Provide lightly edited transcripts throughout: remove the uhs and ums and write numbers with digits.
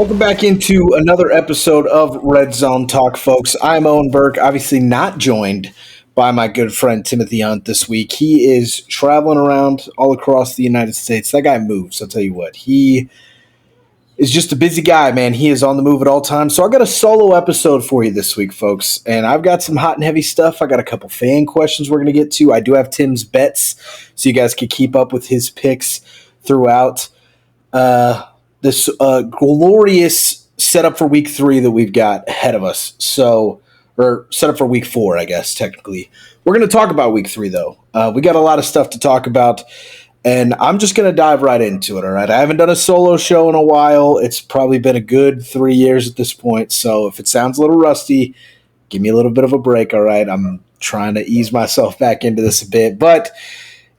Welcome back into another episode of Red Zone Talk, folks. I'm Owen Burke, obviously not joined by my good friend Timothy Hunt this week. He is traveling around all across the United States. That guy moves, I'll tell you what. He is just a busy guy, man. He is on the move at all times. So I got a solo episode for you this week, folks. And I've got some hot and heavy stuff. I got a couple fan questions we're going to get to. I do have Tim's bets, so you guys can keep up with his picks throughout this glorious setup for week 3 that we've got ahead of us. Or set up for week 4, I guess, technically. We're going to talk about week 3, though. We got a lot of stuff to talk about, and I'm just going to dive right into it, all right? I haven't done a solo show in a while. It's probably been a good 3 years at this point, so if it sounds a little rusty, give me a little bit of a break, all right? I'm trying to ease myself back into this a bit, but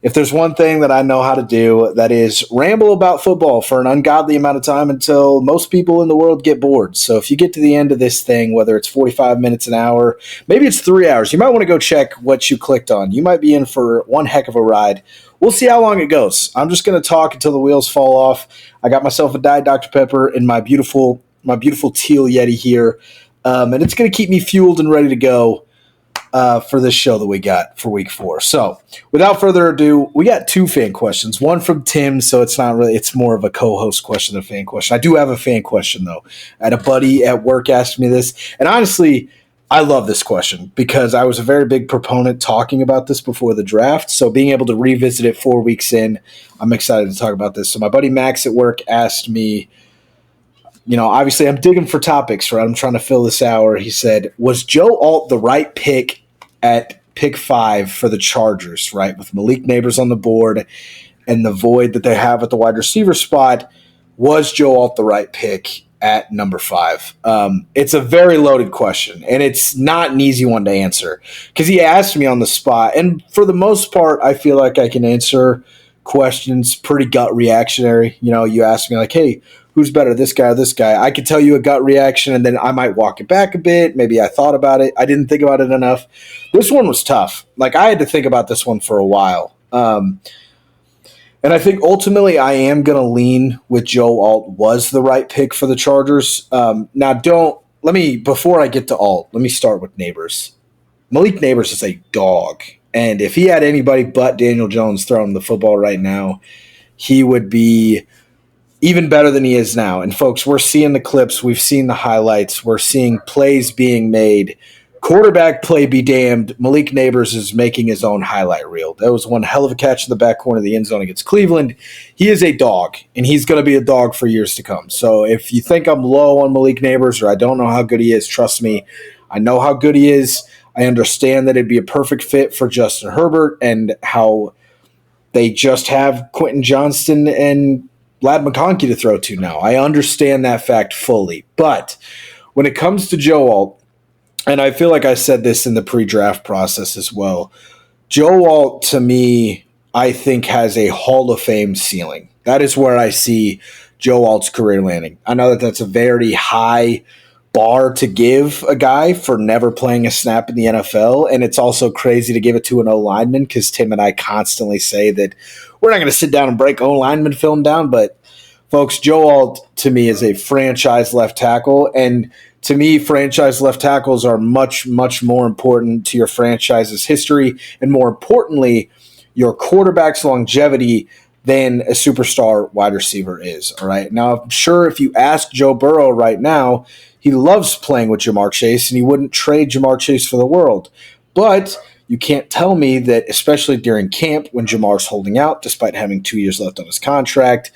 if there's one thing that I know how to do, that is ramble about football for an ungodly amount of time until most people in the world get bored. So if you get to the end of this thing, whether it's 45 minutes, an hour, maybe it's 3 hours, you might want to go check what you clicked on. You might be in for one heck of a ride. We'll see how long it goes. I'm just going to talk until the wheels fall off. I got myself a Diet Dr. Pepper and my beautiful teal Yeti here, and it's going to keep me fueled and ready to go for this show that we got for week 4. So without further ado, we got 2 fan questions. One from Tim, so it's more of a co-host question than a fan question. I do have a fan question, though. I had a buddy at work asked me this, and honestly, I love this question because I was a very big proponent talking about this before the draft. So being able to revisit it 4 weeks in, I'm excited to talk about this. So my buddy Max at work asked me, obviously I'm digging for topics, right? I'm trying to fill this hour. He said, was Joe Alt the right pick at pick 5 for the Chargers, right? With Malik Neighbors on the board and the void that they have at the wide receiver spot, was Joe Alt the right pick at number 5? It's a very loaded question, and it's not an easy one to answer because he asked me on the spot. And for the most part, I feel like I can answer questions pretty gut reactionary. You ask me like, hey, who's better, this guy or this guy? I could tell you a gut reaction, and then I might walk it back a bit. Maybe I thought about it. I didn't think about it enough. This one was tough. Like, I had to think about this one for a while. And I think ultimately I am going to lean with Joe Alt was the right pick for the Chargers. Before I get to Alt, let me start with Neighbors. Malik Neighbors is a dog. And if he had anybody but Daniel Jones throwing the football right now, he would be even better than he is now. And folks, we're seeing the clips. We've seen the highlights. We're seeing plays being made. Quarterback play be damned. Malik Neighbors is making his own highlight reel. That was one hell of a catch in the back corner of the end zone against Cleveland. He is a dog, and he's going to be a dog for years to come. So if you think I'm low on Malik Neighbors or I don't know how good he is, trust me, I know how good he is. I understand that it'd be a perfect fit for Justin Herbert and how they just have Quentin Johnston and Lad McConkey to throw to now. I understand that fact fully. But when it comes to Joe Alt, and I feel like I said this in the pre-draft process as well, Joe Alt, to me, I think has a Hall of Fame ceiling. That is where I see Joe Alt's career landing. I know that that's a very high bar to give a guy for never playing a snap in the NFL, and it's also crazy to give it to an O-lineman because Tim and I constantly say that we're not going to sit down and break O-lineman film down, but folks, Joe Alt to me is a franchise left tackle, and to me, franchise left tackles are much, much more important to your franchise's history and, more importantly, your quarterback's longevity than a superstar wide receiver is. All right. Now, I'm sure if you ask Joe Burrow right now, he loves playing with Jamar Chase, and he wouldn't trade Jamar Chase for the world. But you can't tell me that, especially during camp when Jamar's holding out, despite having 2 years left on his contract,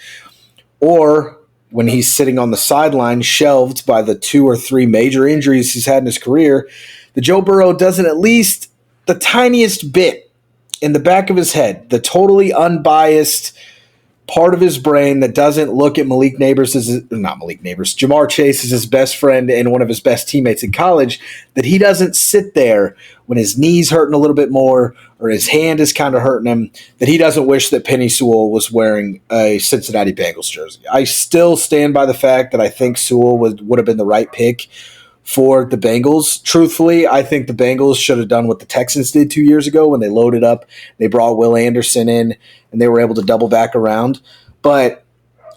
or when he's sitting on the sideline shelved by the 2 or 3 major injuries he's had in his career, that Joe Burrow doesn't at least the tiniest bit in the back of his head, the totally unbiased part of his brain that doesn't look at Jamar Chase as his best friend and one of his best teammates in college, that he doesn't sit there when his knee's hurting a little bit more or his hand is kind of hurting him, that he doesn't wish that Penei Sewell was wearing a Cincinnati Bengals jersey. I still stand by the fact that I think Sewell would have been the right pick for the Bengals. Truthfully, I think the Bengals should have done what the Texans did 2 years ago when they loaded up. They brought Will Anderson in, and they were able to double back around. But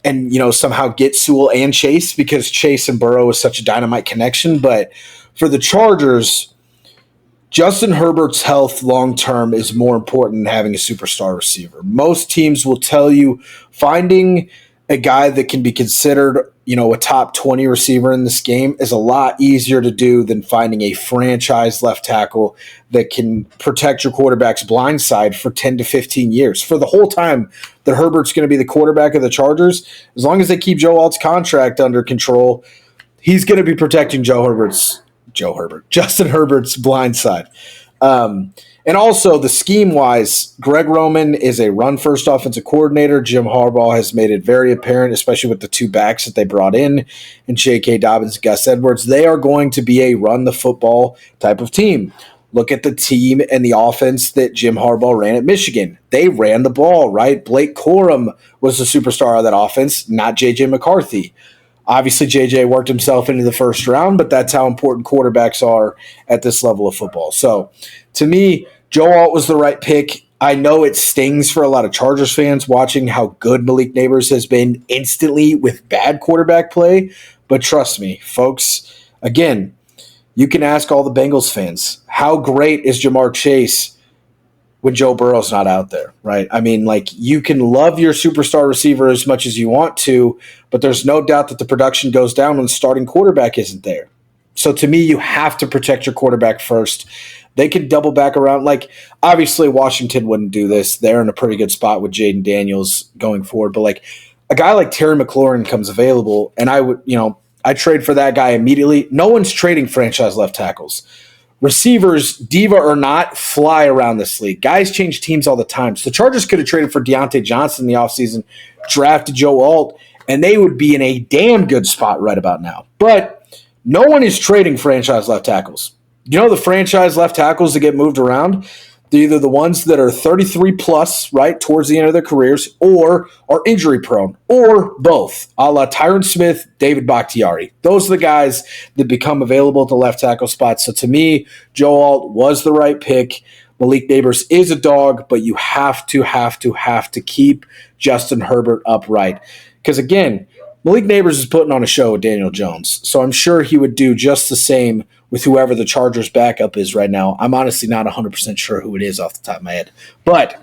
and somehow get Sewell and Chase because Chase and Burrow is such a dynamite connection. But for the Chargers, Justin Herbert's health long term is more important than having a superstar receiver. Most teams will tell you finding a guy that can be considered, a top 20 receiver in this game is a lot easier to do than finding a franchise left tackle that can protect your quarterback's blind side for 10 to 15 years. For the whole time that Herbert's going to be the quarterback of the Chargers, as long as they keep Joe Alt's contract under control, he's going to be protecting Justin Herbert's blind side. And also, the scheme-wise, Greg Roman is a run-first offensive coordinator. Jim Harbaugh has made it very apparent, especially with the two backs that they brought in, and J.K. Dobbins and Gus Edwards. They are going to be a run-the-football type of team. Look at the team and the offense that Jim Harbaugh ran at Michigan. They ran the ball, right? Blake Corum was the superstar of that offense, not J.J. McCarthy. Obviously, J.J. worked himself into the first round, but that's how important quarterbacks are at this level of football. So, to me, Joe Alt was the right pick. I know it stings for a lot of Chargers fans watching how good Malik Nabers has been instantly with bad quarterback play, but trust me, folks, again, you can ask all the Bengals fans, how great is Jamar Chase when Joe Burrow's not out there, right? I mean, you can love your superstar receiver as much as you want to, but there's no doubt that the production goes down when the starting quarterback isn't there. So to me, you have to protect your quarterback first. They can double back around. Obviously, Washington wouldn't do this. They're in a pretty good spot with Jaden Daniels going forward. But, a guy like Terry McLaurin comes available, and I trade for that guy immediately. No one's trading franchise left tackles. Receivers, diva or not, fly around this league. Guys change teams all the time. So the Chargers could have traded for Deontay Johnson in the offseason, drafted Joe Alt, and they would be in a damn good spot right about now. But no one is trading franchise left tackles. The franchise left tackles that get moved around? They're either the ones that are 33 plus, right, towards the end of their careers, or are injury prone, or both, a la Tyron Smith, David Bakhtiari. Those are the guys that become available at the left tackle spot. So to me, Joe Alt was the right pick. Malik Nabers is a dog, but you have to keep Justin Herbert upright. Because again, Malik Nabers is putting on a show with Daniel Jones. So I'm sure he would do just the same with whoever the Chargers backup is right now. I'm honestly not 100% sure who it is off the top of my head. But,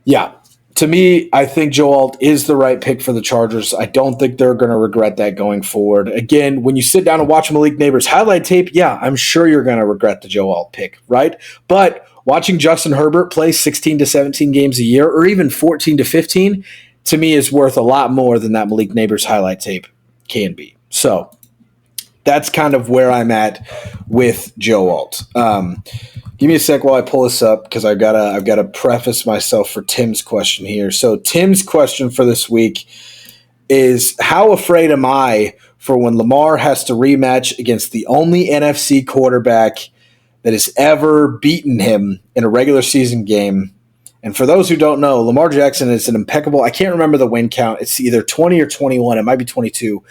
yeah, to me, I think Joe Alt is the right pick for the Chargers. I don't think they're going to regret that going forward. Again, when you sit down and watch Malik Nabers' highlight tape, yeah, I'm sure you're going to regret the Joe Alt pick, right? But watching Justin Herbert play 16 to 17 games a year, or even 14 to 15, to me is worth a lot more than that Malik Nabers highlight tape can be. So that's kind of where I'm at with Joe Alt. Give me a sec while I pull this up because I've got to preface myself for Tim's question here. So Tim's question for this week is, how afraid am I for when Lamar has to rematch against the only NFC quarterback that has ever beaten him in a regular season game? And for those who don't know, Lamar Jackson is an impeccable – I can't remember the win count. It's either 20 or 21. It might be 22.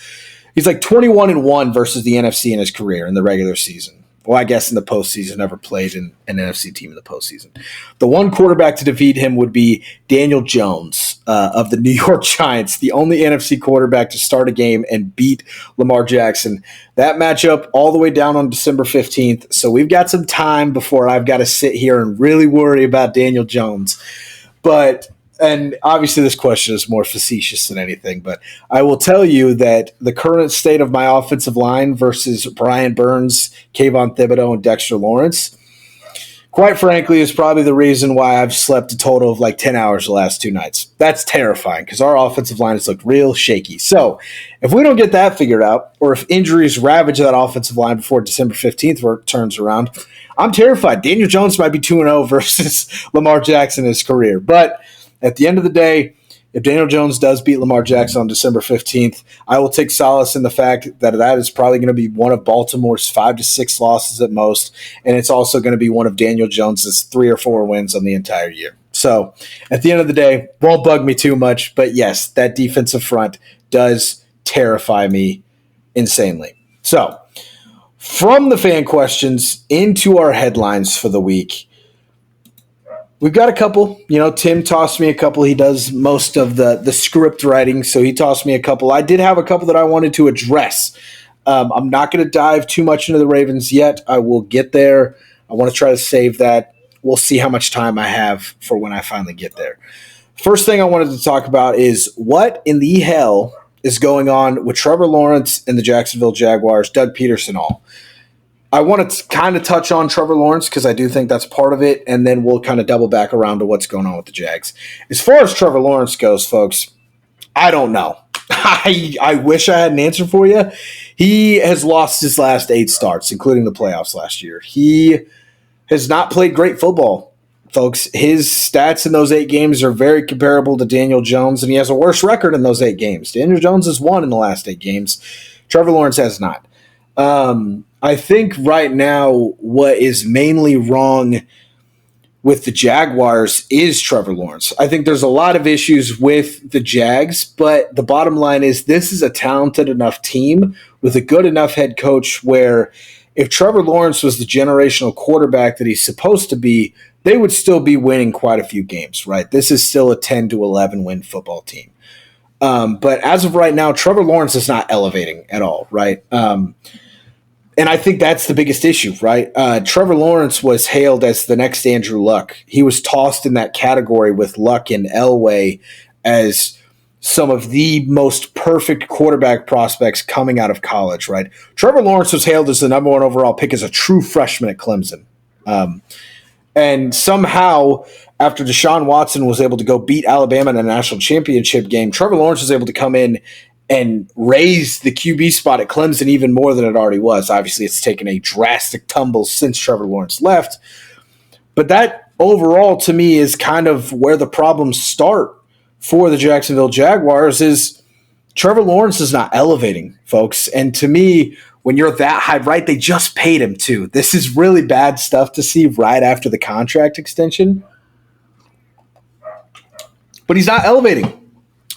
He's 21-1 versus the NFC in his career in the regular season. Well, I guess in the postseason, never played in an NFC team in the postseason. The one quarterback to defeat him would be Daniel Jones of the New York Giants, the only NFC quarterback to start a game and beat Lamar Jackson. That matchup all the way down on December 15th. So we've got some time before I've got to sit here and really worry about Daniel Jones. And obviously this question is more facetious than anything, but I will tell you that the current state of my offensive line versus Brian Burns, Kayvon Thibodeau, and Dexter Lawrence, quite frankly, is probably the reason why I've slept a total of 10 hours the last 2 nights. That's terrifying because our offensive line has looked real shaky. So if we don't get that figured out, or if injuries ravage that offensive line before December 15th turns around, I'm terrified. Daniel Jones might be 2-0 versus Lamar Jackson in his career. But at the end of the day, if Daniel Jones does beat Lamar Jackson on December 15th, I will take solace in the fact that that is probably going to be one of Baltimore's 5 to 6 losses at most, and it's also going to be one of Daniel Jones's 3 or 4 wins on the entire year. So at the end of the day, won't bug me too much, but yes, that defensive front does terrify me insanely. So from the fan questions into our headlines for the week, We've got a couple. Tim tossed me a couple. He does most of the script writing, so he tossed me a couple. I did have a couple that I wanted to address. I'm not going to dive too much into the Ravens yet. I will get there. I want to try to save that. We'll see how much time I have for when I finally get there. First thing I wanted to talk about is what in the hell is going on with Trevor Lawrence and the Jacksonville Jaguars, Doug Peterson all. I want to kind of touch on Trevor Lawrence because I do think that's part of it, and then we'll kind of double back around to what's going on with the Jags. As far as Trevor Lawrence goes, folks, I don't know. I wish I had an answer for you. He has lost his last 8 starts, including the playoffs last year. He has not played great football, folks. His stats in those 8 games are very comparable to Daniel Jones, and he has a worse record in those 8 games. Daniel Jones has won in the last 8 games. Trevor Lawrence has not. I think right now what is mainly wrong with the Jaguars is Trevor Lawrence. I think there's a lot of issues with the Jags, but the bottom line is this is a talented enough team with a good enough head coach where if Trevor Lawrence was the generational quarterback that he's supposed to be, they would still be winning quite a few games, right? This is still a 10 to 11 win football team. But as of right now, Trevor Lawrence is not elevating at all, right? And I think that's the biggest issue, right? Trevor Lawrence was hailed as the next Andrew Luck. He was tossed in that category with Luck and Elway as some of the most perfect quarterback prospects coming out of college, right? Trevor Lawrence was hailed as the number 1 overall pick as a true freshman at Clemson. And somehow, after Deshaun Watson was able to go beat Alabama in a national championship game, Trevor Lawrence was able to come in and raise the QB spot at Clemson even more than it already was. Obviously, it's taken a drastic tumble since Trevor Lawrence left. But that overall, to me, is kind of where the problems start for the Jacksonville Jaguars is Trevor Lawrence is not elevating, folks. And to me, when you're that high, right, they just paid him too. This is really bad stuff to see right after the contract extension. But he's not elevating.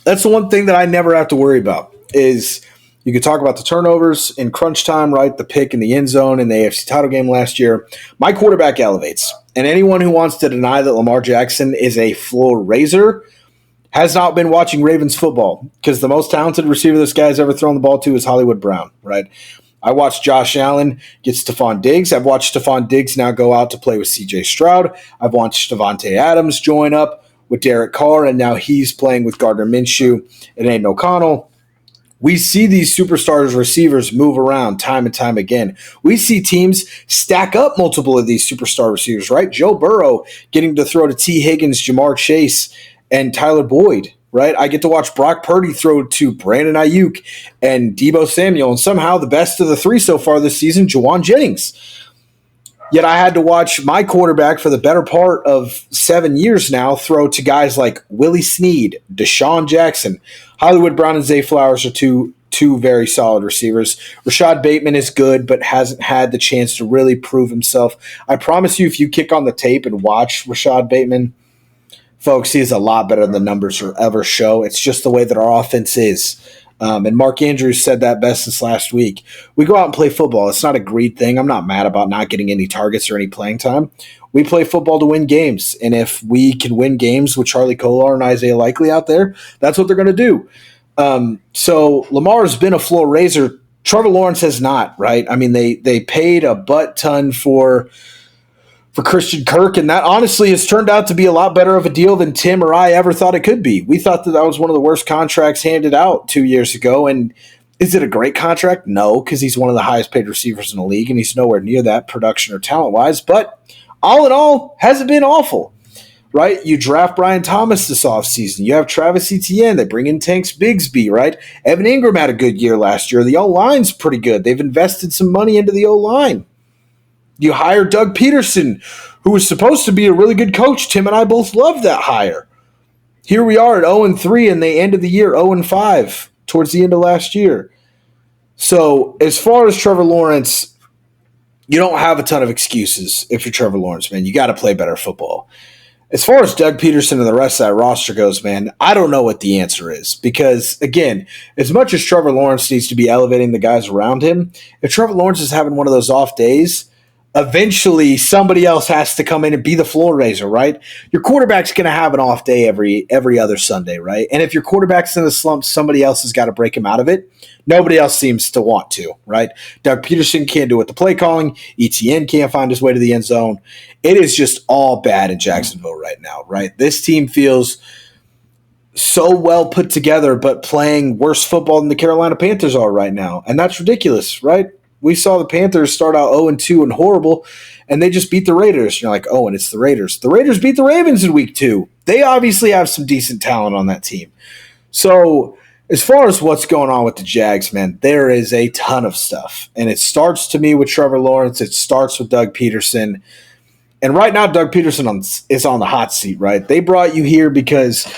That's the one thing that I never have to worry about is you could talk about the turnovers in crunch time, right? The pick in the end zone in the AFC title game last year. My quarterback elevates. And anyone who wants to deny that Lamar Jackson is a floor raiser has not been watching Ravens football because the most talented receiver this guy's ever thrown the ball to is Hollywood Brown, right? I watched Josh Allen get Stephon Diggs. I've watched Stephon Diggs now go out to play with C.J. Stroud. I've watched Devontae Adams join up with Derek Carr, and now he's playing with Gardner Minshew and Aiden O'Connell. We see these superstars receivers move around time and time again. We see teams stack up multiple of these superstar receivers, right? Joe Burrow getting to throw to T. Higgins, Jamar Chase, and Tyler Boyd, right? I get to watch Brock Purdy throw to Brandon Ayuk and Deebo Samuel, and somehow the best of the 3 so far this season, Juwan Jennings. Yet I had to watch my quarterback for the better part of 7 years now throw to guys like Willie Snead, Deshaun Jackson. Hollywood Brown and Zay Flowers are two very solid receivers. Rashad Bateman is good, but hasn't had the chance to really prove himself. I promise you, if you kick on the tape and watch Rashad Bateman, folks, he is a lot better than the numbers will ever show. It's just the way that our offense is. And Mark Andrews said that best this last week. We go out and play football. It's not a greed thing. I'm not mad about not getting any targets or any playing time. We play football to win games. And if we can win games with Charlie Kolar and Isaiah Likely out there, that's what they're going to do. So Lamar has been a floor raiser. Trevor Lawrence has not, right? I mean, they paid a butt ton for Christian Kirk, and that honestly has turned out to be a lot better of a deal than Tim or I ever thought it could be. We thought that was one of the worst contracts handed out 2 years ago, and is it a great contract? No, because he's one of the highest paid receivers in the league, and he's nowhere near that production or talent-wise, but all in all, hasn't been awful, right? You draft Brian Thomas this offseason. You have Travis Etienne. They bring in Tanks Bigsby, right? Evan Ingram had a good year last year. The O-line's pretty good. They've invested some money into the O-line. You hire Doug Peterson, who was supposed to be a really good coach. Tim and I both loved that hire. Here we are at 0-3, and they ended the year 0-5 towards the end of last year. So as far as Trevor Lawrence, you don't have a ton of excuses if you're Trevor Lawrence, man. You got to play better football. As far as Doug Peterson and the rest of that roster goes, man, I don't know what the answer is because, again, as much as Trevor Lawrence needs to be elevating the guys around him, if Trevor Lawrence is having one of those off days, eventually somebody else has to come in and be the floor raiser, right? Your quarterback's going to have an off day every other Sunday, right? And if your quarterback's in a slump, somebody else has got to break him out of it. Nobody else seems to want to, right? Doug Peterson can't do it. The play calling. ETN can't find his way to the end zone. It is just all bad in Jacksonville right now, right? This team feels so well put together, but playing worse football than the Carolina Panthers are right now. And that's ridiculous, right? We saw the Panthers start out 0-2 and horrible, and they just beat the Raiders. You're like, oh, and it's the Raiders. The Raiders beat the Ravens in week 2. They obviously have some decent talent on that team. So as far as what's going on with the Jags, man, there is a ton of stuff. And it starts to me with Trevor Lawrence. It starts with Doug Peterson. And right now, Doug Peterson is on the hot seat, right? They brought you here because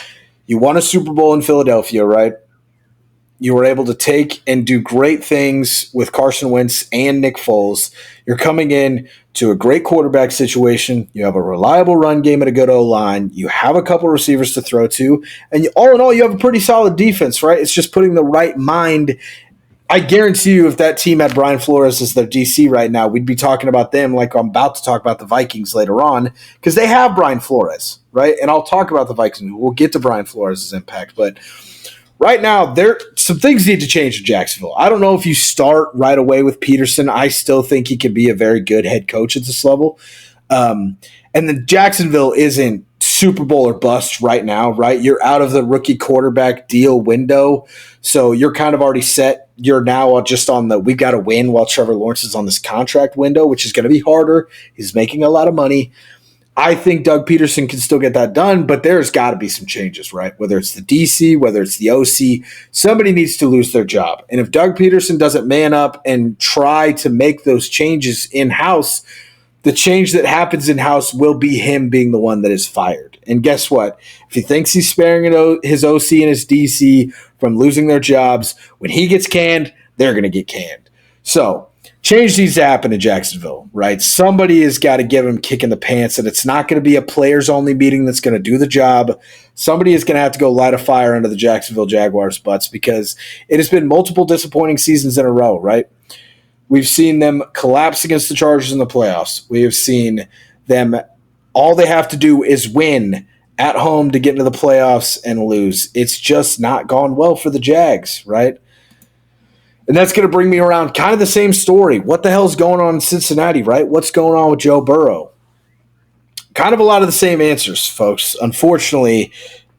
you won a Super Bowl in Philadelphia, right? You were able to take and do great things with Carson Wentz and Nick Foles. You're coming in to a great quarterback situation. You have a reliable run game and a good O-line. You have a couple receivers to throw to. And all in all, you have a pretty solid defense, right? It's just putting the right mind. I guarantee you if that team had Brian Flores as their DC right now, we'd be talking about them like I'm about to talk about the Vikings later on because they have Brian Flores, right? And I'll talk about the Vikings. We'll get to Brian Flores' impact. But right now, some things need to change in Jacksonville. I don't know if you start right away with Peterson. I still think he could be a very good head coach at this level. And then Jacksonville isn't Super Bowl or bust right now, right? You're out of the rookie quarterback deal window. So you're kind of already set. You're now just on we've got to win while Trevor Lawrence is on this contract window, which is going to be harder. He's making a lot of money. I think Doug Peterson can still get that done, but there's got to be some changes, right? Whether it's the DC, whether it's the OC, somebody needs to lose their job. And if Doug Peterson doesn't man up and try to make those changes in-house, the change that happens in-house will be him being the one that is fired. And guess what? If he thinks he's sparing his OC and his DC from losing their jobs, when he gets canned, they're going to get canned. So change needs to happen in Jacksonville, right? Somebody has got to give him a kick in the pants, and it's not going to be a players-only meeting that's going to do the job. Somebody is going to have to go light a fire under the Jacksonville Jaguars' butts because it has been multiple disappointing seasons in a row, right? We've seen them collapse against the Chargers in the playoffs. We have seen them – all they have to do is win at home to get into the playoffs and lose. It's just not gone well for the Jags, right? And that's going to bring me around kind of the same story. What the hell's going on in Cincinnati, right? What's going on with Joe Burrow? Kind of a lot of the same answers, folks. Unfortunately,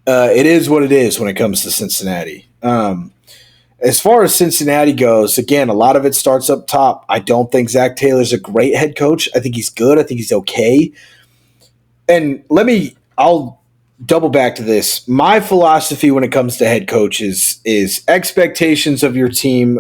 it is what it is when it comes to Cincinnati. As far as Cincinnati goes, again, a lot of it starts up top. I don't think Zach Taylor's a great head coach. I think he's good. I think he's okay. And I'll double back to this. My philosophy when it comes to head coaches is expectations of your team,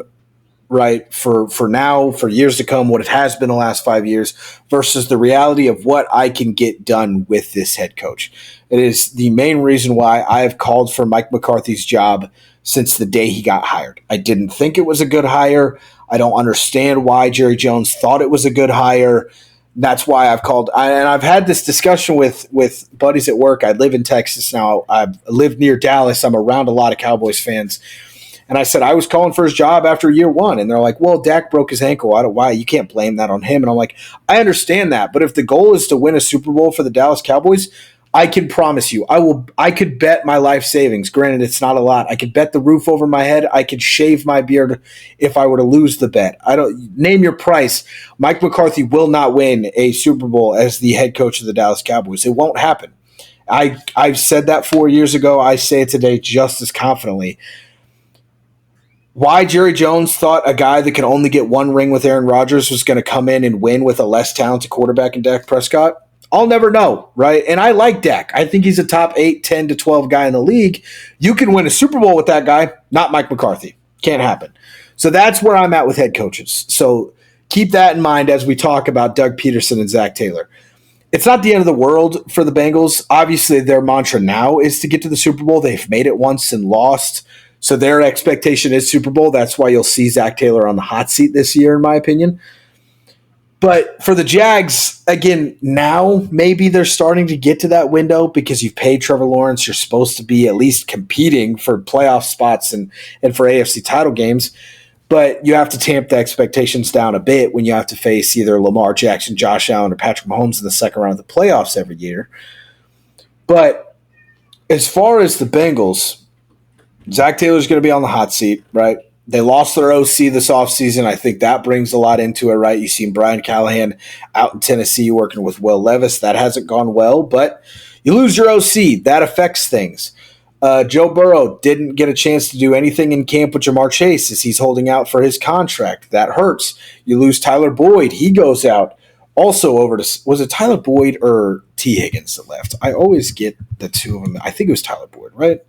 right, for now, for years to come, what it has been the last 5 years, versus the reality of what I can get done with this head coach. It is the main reason why I have called for Mike McCarthy's job since the day he got hired. I didn't think it was a good hire. I don't understand why Jerry Jones thought it was a good hire. That's why I've called, and I've had this discussion with buddies at work. I live in Texas now. I live near Dallas. I'm around a lot of Cowboys fans. And I said, I was calling for his job after year one. And they're like, well, Dak broke his ankle. Why? You can't blame that on him. And I'm like, I understand that. But if the goal is to win a Super Bowl for the Dallas Cowboys, I can promise you, I could bet my life savings. Granted, it's not a lot. I could bet the roof over my head. I could shave my beard if I were to lose the bet. I don't name your price. Mike McCarthy will not win a Super Bowl as the head coach of the Dallas Cowboys. It won't happen. I've said that 4 years ago. I say it today just as confidently. Why Jerry Jones thought a guy that can only get one ring with Aaron Rodgers was going to come in and win with a less talented quarterback in Dak Prescott, I'll never know, right? And I like Dak. I think he's a top 8, 10 to 12 guy in the league. You can win a Super Bowl with that guy, not Mike McCarthy. Can't happen. So that's where I'm at with head coaches. So keep that in mind as we talk about Doug Peterson and Zach Taylor. It's not the end of the world for the Bengals. Obviously, their mantra now is to get to the Super Bowl. They've made it once and lost. So their expectation is Super Bowl. That's why you'll see Zach Taylor on the hot seat this year, in my opinion. But for the Jags, again, now maybe they're starting to get to that window because you've paid Trevor Lawrence. You're supposed to be at least competing for playoff spots and for AFC title games. but you have to tamp the expectations down a bit when you have to face either Lamar Jackson, Josh Allen, or Patrick Mahomes in the second round of the playoffs every year. But as far as the Bengals, Zach Taylor's going to be on the hot seat, right? They lost their OC this offseason. I think that brings a lot into it, right? You've seen Brian Callahan out in Tennessee working with Will Levis. That hasn't gone well, but you lose your OC. That affects things. Joe Burrow didn't get a chance to do anything in camp with Jamar Chase as he's holding out for his contract. That hurts. You lose Tyler Boyd. He goes out. Also over to – was it Tyler Boyd or T. Higgins that left? I always get the two of them. I think it was Tyler Boyd, right?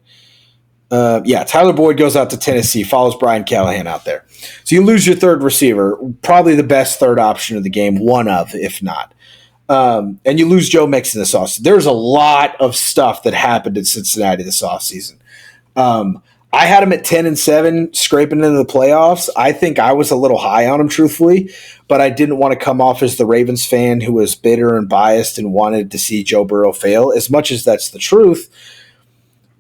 Tyler Boyd goes out to Tennessee, follows Brian Callahan out there. So you lose your third receiver, probably the best third option of the game, one of, if not. And you lose Joe Mixon this offseason. There's a lot of stuff that happened in Cincinnati this offseason. I had him at 10-7, scraping into the playoffs. I think I was a little high on him, truthfully, but I didn't want to come off as the Ravens fan who was bitter and biased and wanted to see Joe Burrow fail. As much as that's the truth,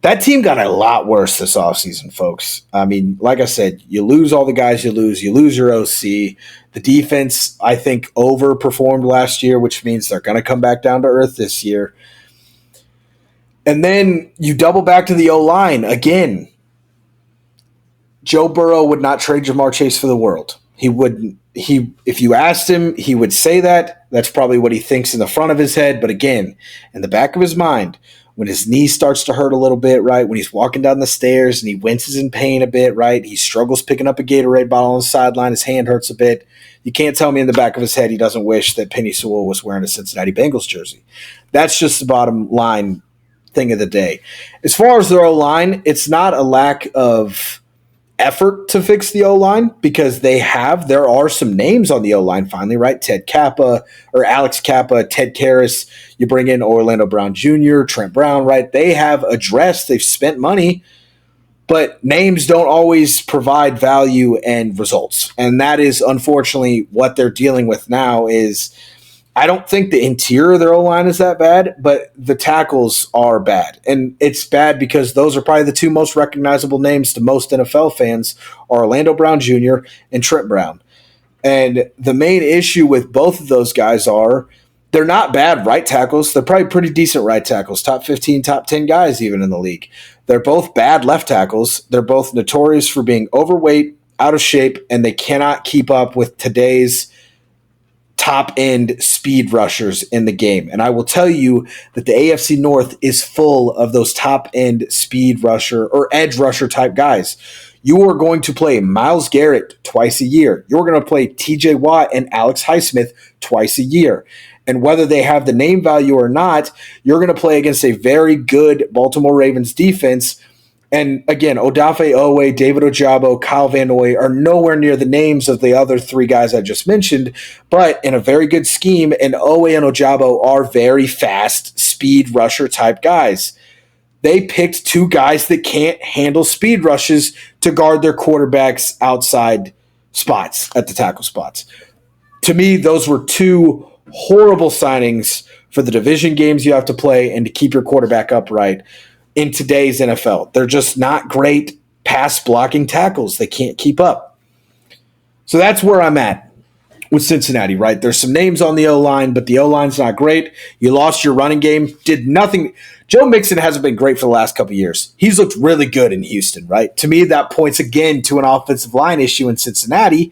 that team got a lot worse this offseason, folks. I mean, like I said, you lose all the guys you lose your OC. The defense, I think, overperformed last year, which means they're going to come back down to earth this year. And then you double back to the O-line. Again, Joe Burrow would not trade Jamar Chase for the world. He wouldn't. If you asked him, he would say that. That's probably what he thinks in the front of his head. But again, in the back of his mind, when his knee starts to hurt a little bit, right, when he's walking down the stairs and he winces in pain a bit, right, he struggles picking up a Gatorade bottle on the sideline, his hand hurts a bit. You can't tell me in the back of his head he doesn't wish that Penei Sewell was wearing a Cincinnati Bengals jersey. That's just the bottom line thing of the day. As far as their O-line, it's not a lack of effort to fix the O-line because there are some names on the O-line finally, right? Alex Kappa, Ted Karras. You bring in Orlando Brown Jr., Trent Brown, right? They have addressed, they've spent money, but names don't always provide value and results. And that is unfortunately what they're dealing with now is I don't think the interior of their O-line is that bad, but the tackles are bad. And it's bad because those are probably the two most recognizable names to most NFL fans are Orlando Brown Jr. and Trent Brown. And the main issue with both of those guys are they're not bad right tackles. They're probably pretty decent right tackles, top 15, top 10 guys even in the league. They're both bad left tackles. They're both notorious for being overweight, out of shape, and they cannot keep up with today's top-end speed rushers in the game. And I will tell you that the AFC North is full of those top-end speed rusher or edge rusher type guys. You are going to play Myles Garrett twice a year. You're going to play TJ Watt and Alex Highsmith twice a year. And whether they have the name value or not, you're going to play against a very good Baltimore Ravens defense. And again, Odafe Owe, David Ojabo, Kyle Van Noy are nowhere near the names of the other three guys I just mentioned, but in a very good scheme, and Owe and Ojabo are very fast speed rusher type guys. They picked two guys that can't handle speed rushes to guard their quarterbacks outside spots at the tackle spots. To me, those were two horrible signings for the division games you have to play and to keep your quarterback upright. In today's NFL, they're just not great pass blocking tackles. They can't keep up. So that's where I'm at with Cincinnati, right? There's some names on the O-line, but the O-line's not great. You lost your running game, did nothing. Joe Mixon hasn't been great for the last couple of years. He's looked really good in Houston, right? To me, that points again to an offensive line issue in Cincinnati.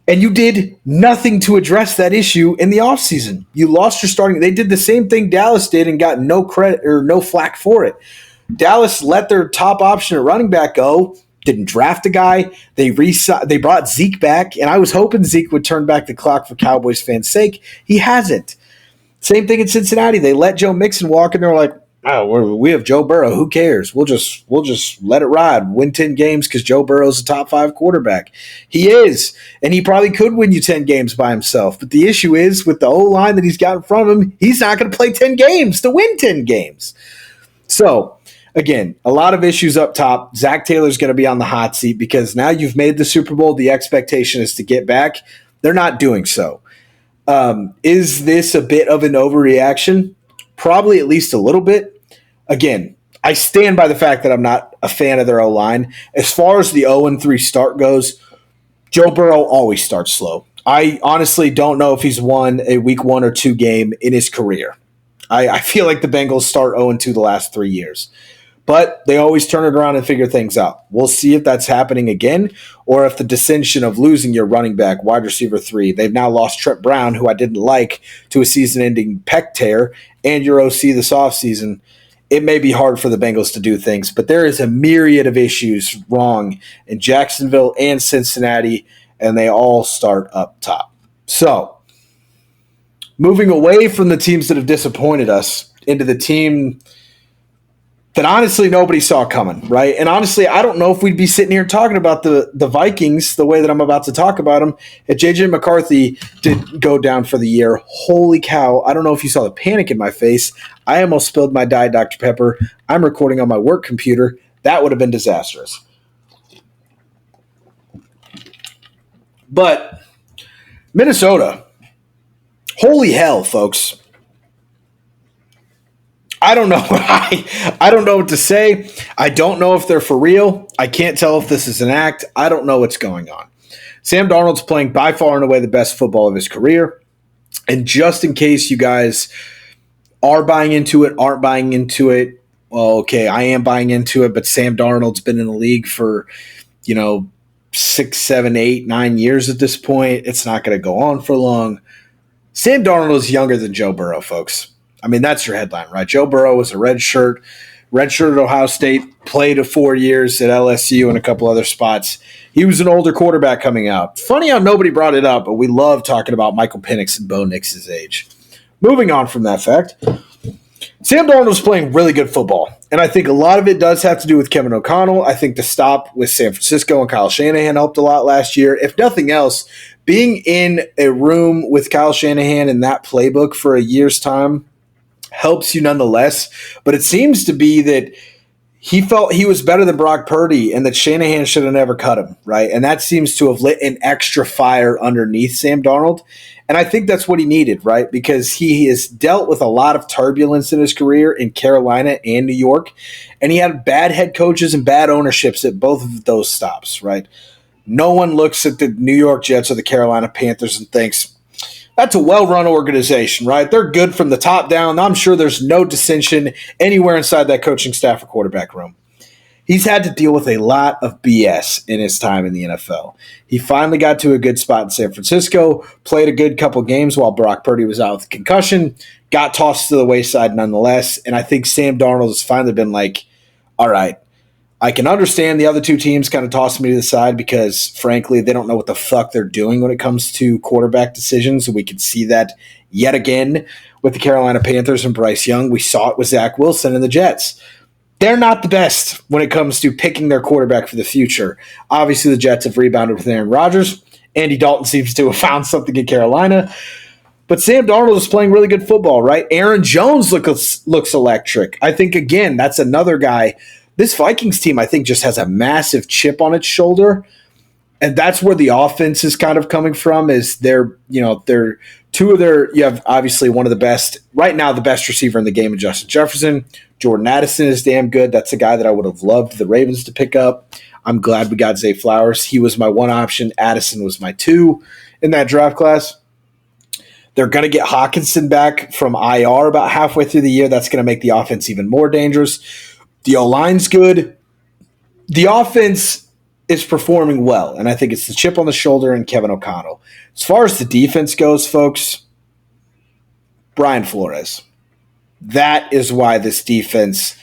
And you did nothing to address that issue in the offseason. You lost your starting. They did the same thing Dallas did and got no credit or no flack for it. Dallas let their top option at running back go, didn't draft a guy. They brought Zeke back, and I was hoping Zeke would turn back the clock for Cowboys fans' sake. He hasn't. Same thing in Cincinnati. They let Joe Mixon walk, and they're like, oh, we have Joe Burrow. Who cares? We'll just let it ride. Win 10 games because Joe Burrow's a top 5 quarterback. He is, and he probably could win you 10 games by himself. But the issue is with the O-line that he's got in front of him, he's not going to play 10 games to win 10 games. So, again, a lot of issues up top. Zach Taylor's going to be on the hot seat because now you've made the Super Bowl. The expectation is to get back. They're not doing so. Is this a bit of an overreaction? Probably at least a little bit. Again, I stand by the fact that I'm not a fan of their O-line. As far as the 0-3 start goes, Joe Burrow always starts slow. I honestly don't know if he's won a week 1 or 2 game in his career. I feel like the Bengals start 0-2 the last 3 years. But they always turn it around and figure things out. We'll see if that's happening again, or if the dissension of losing your running back, wide receiver 3, they've now lost Trent Brown, who I didn't like, to a season-ending pec tear, and your OC this offseason. It may be hard for the Bengals to do things, but there is a myriad of issues wrong in Jacksonville and Cincinnati, and they all start up top. So, moving away from the teams that have disappointed us into the team that honestly nobody saw coming, right? And honestly, I don't know if we'd be sitting here talking about the Vikings the way that I'm about to talk about them if J.J. McCarthy did go down for the year. Holy cow. I don't know if you saw the panic in my face. I almost spilled my Diet Dr. Pepper. I'm recording on my work computer. That would have been disastrous. But Minnesota, holy hell, folks. I don't know. I don't know what to say. I don't know if they're for real. I can't tell if this is an act. I don't know what's going on. Sam Darnold's playing by far and away the best football of his career. And just in case you guys are buying into it, aren't buying into it, well, okay, I am buying into it, but Sam Darnold's been in the league for, 6, 7, 8, 9 years at this point. It's not going to go on for long. Sam Darnold is younger than Joe Burrow, folks. I mean, that's your headline, right? Joe Burrow was a redshirt at Ohio State, played 4 years at LSU and a couple other spots. He was an older quarterback coming out. Funny how nobody brought it up, but we love talking about Michael Penix and Bo Nix's age. Moving on from that fact, Sam Darnold was playing really good football, and I think a lot of it does have to do with Kevin O'Connell. I think the stop with San Francisco and Kyle Shanahan helped a lot last year. If nothing else, being in a room with Kyle Shanahan in that playbook for a year's time helps you nonetheless, but it seems to be that he felt he was better than Brock Purdy and that Shanahan should have never cut him, right? And that seems to have lit an extra fire underneath Sam Darnold, and I think that's what he needed, right? Because he has dealt with a lot of turbulence in his career in Carolina and New York, and he had bad head coaches and bad ownerships at both of those stops, right? No one looks at the New York Jets or the Carolina Panthers and thinks, that's a well-run organization, right? They're good from the top down. I'm sure there's no dissension anywhere inside that coaching staff or quarterback room. He's had to deal with a lot of BS in his time in the NFL. He finally got to a good spot in San Francisco, played a good couple games while Brock Purdy was out with a concussion, got tossed to the wayside nonetheless, and I think Sam Darnold has finally been like, all right, I can understand the other two teams kind of tossing me to the side because, frankly, they don't know what the fuck they're doing when it comes to quarterback decisions. We could see that yet again with the Carolina Panthers and Bryce Young. We saw it with Zach Wilson and the Jets. They're not the best when it comes to picking their quarterback for the future. Obviously, the Jets have rebounded with Aaron Rodgers. Andy Dalton seems to have found something in Carolina. But Sam Darnold is playing really good football, right? Aaron Jones looks electric. I think, again, that's another guy. This Vikings team, I think, just has a massive chip on its shoulder, and that's where the offense is kind of coming from. Is they're two of their. You have obviously one of the best right now, the best receiver in the game, of Justin Jefferson. Jordan Addison is damn good. That's a guy that I would have loved the Ravens to pick up. I'm glad we got Zay Flowers. He was my one option. Addison was my 2 in that draft class. They're going to get Hawkinson back from IR about halfway through the year. That's going to make the offense even more dangerous. The O-line's good. The offense is performing well, and I think it's the chip on the shoulder and Kevin O'Connell. As far as the defense goes, folks, Brian Flores. That is why this defense,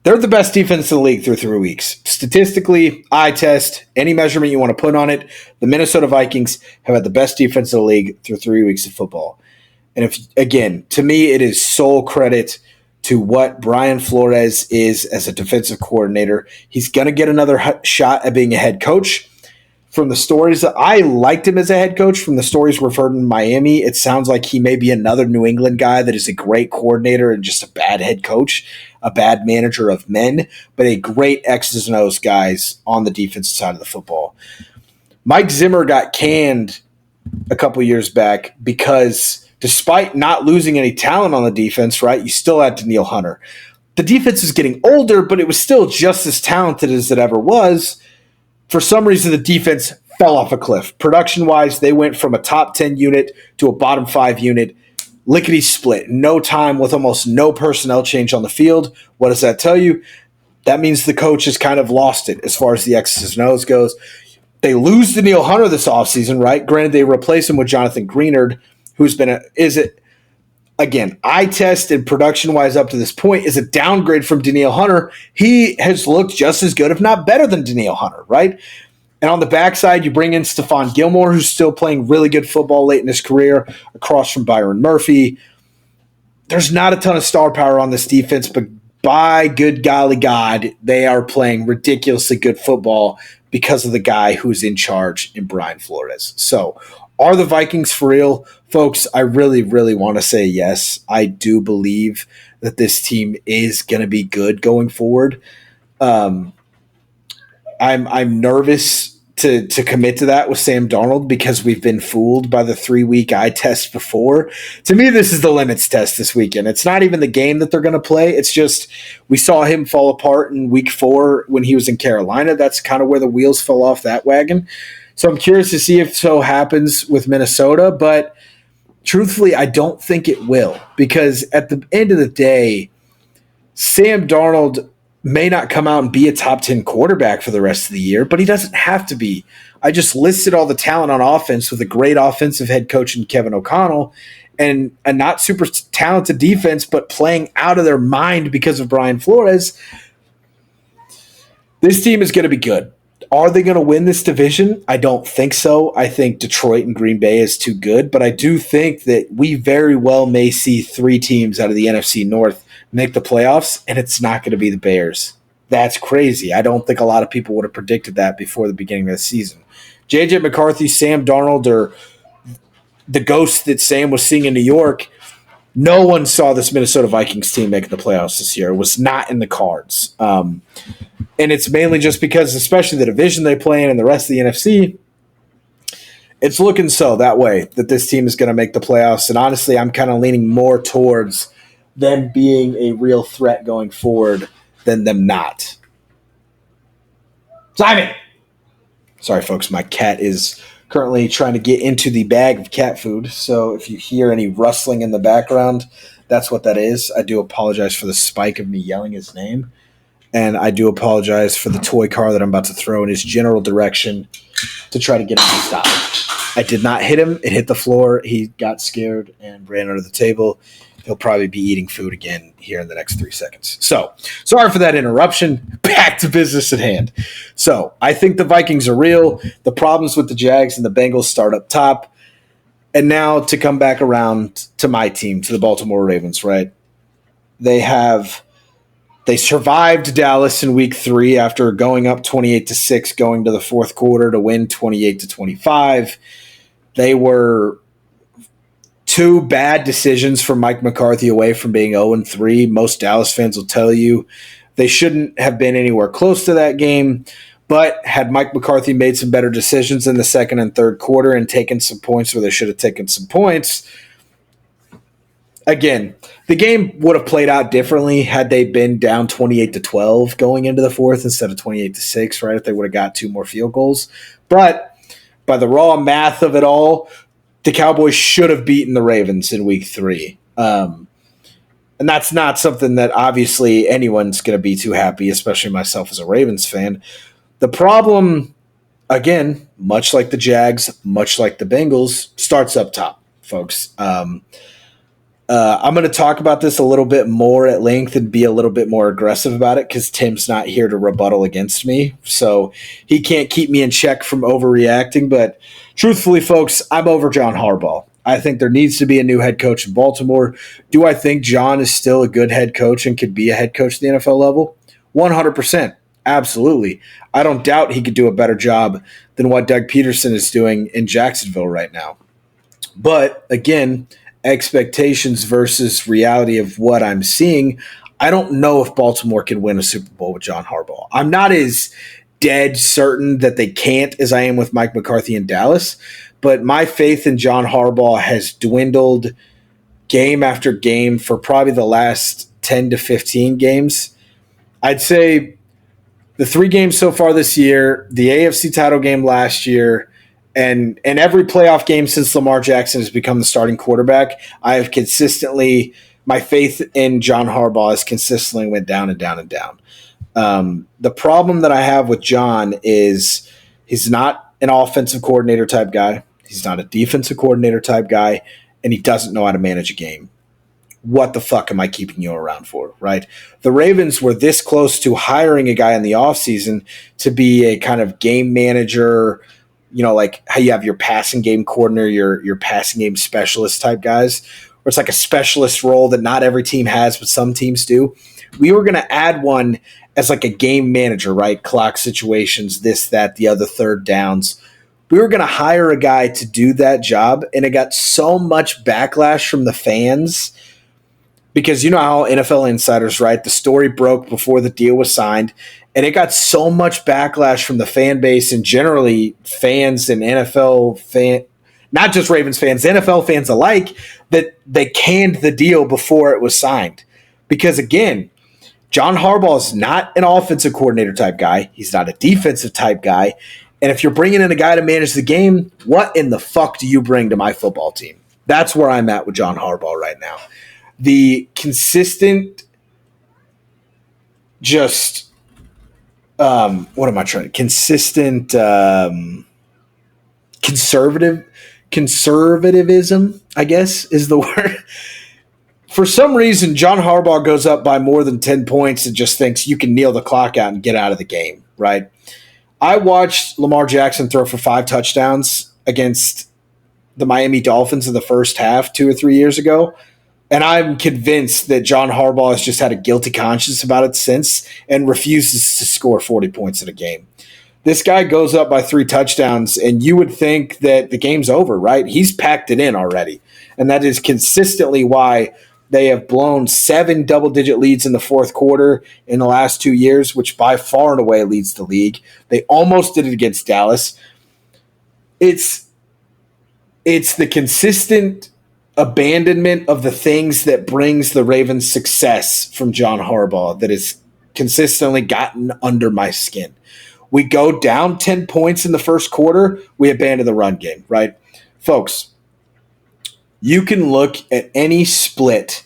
they're the best defense in the league through 3 weeks. Statistically, eye test, any measurement you want to put on it, the Minnesota Vikings have had the best defense in the league through 3 weeks of football. And if, again, to me, it is sole credit to what Brian Flores is as a defensive coordinator. He's going to get another shot at being a head coach. From the stories that I liked him as a head coach, from the stories we've heard in Miami, it sounds like he may be another New England guy that is a great coordinator and just a bad head coach, a bad manager of men, but a great X's and O's guys on the defensive side of the football. Mike Zimmer got canned a couple years back because despite not losing any talent on the defense, right, you still had Danielle Hunter. The defense is getting older, but it was still just as talented as it ever was. For some reason, the defense fell off a cliff. Production-wise, they went from a top 10 unit to a bottom 5 unit, lickety split. No time with almost no personnel change on the field. What does that tell you? That means the coach has kind of lost it as far as the X's and O's goes. They lose Danielle Hunter this offseason, right? Granted, they replace him with Jonathan Greenard, who's been again, eye test and production-wise up to this point is a downgrade from Danielle Hunter. He has looked just as good, if not better than Danielle Hunter, right? And on the backside, you bring in Stephon Gilmore, who's still playing really good football late in his career, across from Byron Murphy. There's not a ton of star power on this defense, but by good golly God, they are playing ridiculously good football because of the guy who's in charge in Brian Flores. So are the Vikings for real? Folks, I really, really want to say yes. I do believe that this team is going to be good going forward. I'm nervous to commit to that with Sam Darnold because we've been fooled by the 3-week eye test before. To me, this is the limits test this weekend. It's not even the game that they're going to play. It's just we saw him fall apart in week 4 when he was in Carolina. That's kind of where the wheels fell off that wagon. So I'm curious to see if so happens with Minnesota, but truthfully, I don't think it will because at the end of the day, Sam Darnold may not come out and be a top 10 quarterback for the rest of the year, but he doesn't have to be. I just listed all the talent on offense with a great offensive head coach in Kevin O'Connell and a not super talented defense, but playing out of their mind because of Brian Flores. This team is going to be good. Are they going to win this division? I don't think so. I think Detroit and Green Bay is too good, but I do think that we very well may see 3 teams out of the NFC North make the playoffs, and it's not going to be the Bears. That's crazy. I don't think a lot of people would have predicted that before the beginning of the season. J.J. McCarthy, Sam Darnold, or the ghost that Sam was seeing in New York, no one saw this Minnesota Vikings team making the playoffs this year. It was not in the cards. And it's mainly just because, especially the division they play in and the rest of the NFC, it's looking so that way that this team is going to make the playoffs. And honestly, I'm kind of leaning more towards them being a real threat going forward than them not. Simon! Sorry, folks. My cat is currently trying to get into the bag of cat food. So if you hear any rustling in the background, that's what that is. I do apologize for the spike of me yelling his name. And I do apologize for the toy car that I'm about to throw in his general direction to try to get him to stop. I did not hit him. It hit the floor. He got scared and ran under the table. He'll probably be eating food again here in the next 3 seconds. So, sorry for that interruption. Back to business at hand. So, I think the Vikings are real. The problems with the Jags and the Bengals start up top. And now to come back around to my team, to the Baltimore Ravens, right? They survived Dallas in week 3 after going up 28-6 going to the fourth quarter to win 28-25. They were 2 bad decisions from Mike McCarthy away from being 0-3. Most Dallas fans will tell you they shouldn't have been anywhere close to that game. But had Mike McCarthy made some better decisions in the second and third quarter and taken some points where they should have taken some points, again, the game would have played out differently had they been down 28-12 going into the fourth instead of 28-6, right? If they would have got 2 more field goals. But by the raw math of it all, the Cowboys should have beaten the Ravens in week 3. And that's not something that obviously anyone's going to be too happy, especially myself as a Ravens fan. The problem, again, much like the Jags, much like the Bengals, starts up top, folks. I'm going to talk about this a little bit more at length and be a little bit more aggressive about it because Tim's not here to rebuttal against me. So he can't keep me in check from overreacting. But truthfully, folks, I'm over John Harbaugh. I think there needs to be a new head coach in Baltimore. Do I think John is still a good head coach and could be a head coach at the NFL level? 100%. Absolutely. I don't doubt he could do a better job than what Doug Peterson is doing in Jacksonville right now. But again, expectations versus reality of what I'm seeing, I don't know if Baltimore can win a Super Bowl with John Harbaugh. I'm not as dead certain that they can't as I am with Mike McCarthy in Dallas, but my faith in John Harbaugh has dwindled game after game for probably the last 10 to 15 games. I'd say The 3 games so far this year, the AFC title game last year, and every playoff game since Lamar Jackson has become the starting quarterback, I have consistently my faith in John Harbaugh has consistently went down and down and down. The problem that I have with John is he's not an offensive coordinator type guy. He's not a defensive coordinator type guy, and he doesn't know how to manage a game. What the fuck am I keeping you around for, right? The Ravens were this close to hiring a guy in the offseason to be a kind of game manager, like how you have your passing game coordinator, your passing game specialist type guys, where it's like a specialist role that not every team has, but some teams do. We were going to add one as like a game manager, right? Clock situations, this, that, the other, third downs. We were going to hire a guy to do that job, and it got so much backlash from the fans because you know how NFL insiders, right? The story broke before the deal was signed, and it got so much backlash from the fan base and generally fans and NFL fan, not just Ravens fans, NFL fans alike, that they canned the deal before it was signed. Because again, John Harbaugh is not an offensive coordinator type guy. He's not a defensive type guy. And if you're bringing in a guy to manage the game, what in the fuck do you bring to my football team? That's where I'm at with John Harbaugh right now. The consistent, just, consistent conservatism, I guess, is the word. For some reason, John Harbaugh goes up by more than 10 points and just thinks you can kneel the clock out and get out of the game, right? I watched Lamar Jackson throw for 5 touchdowns against the Miami Dolphins in the first half 2 or 3 years ago, and I'm convinced that John Harbaugh has just had a guilty conscience about it since and refuses to score 40 points in a game. This guy goes up by 3 touchdowns, and you would think that the game's over, right? He's packed it in already, and that is consistently why they have blown 7 double-digit leads in the fourth quarter in the last 2 years, which by far and away leads the league. They almost did it against Dallas. It's the consistent abandonment of the things that brings the Ravens success from John Harbaugh that has consistently gotten under my skin. We go down 10 points in the first quarter, we abandon the run game, right? Folks, you can look at any split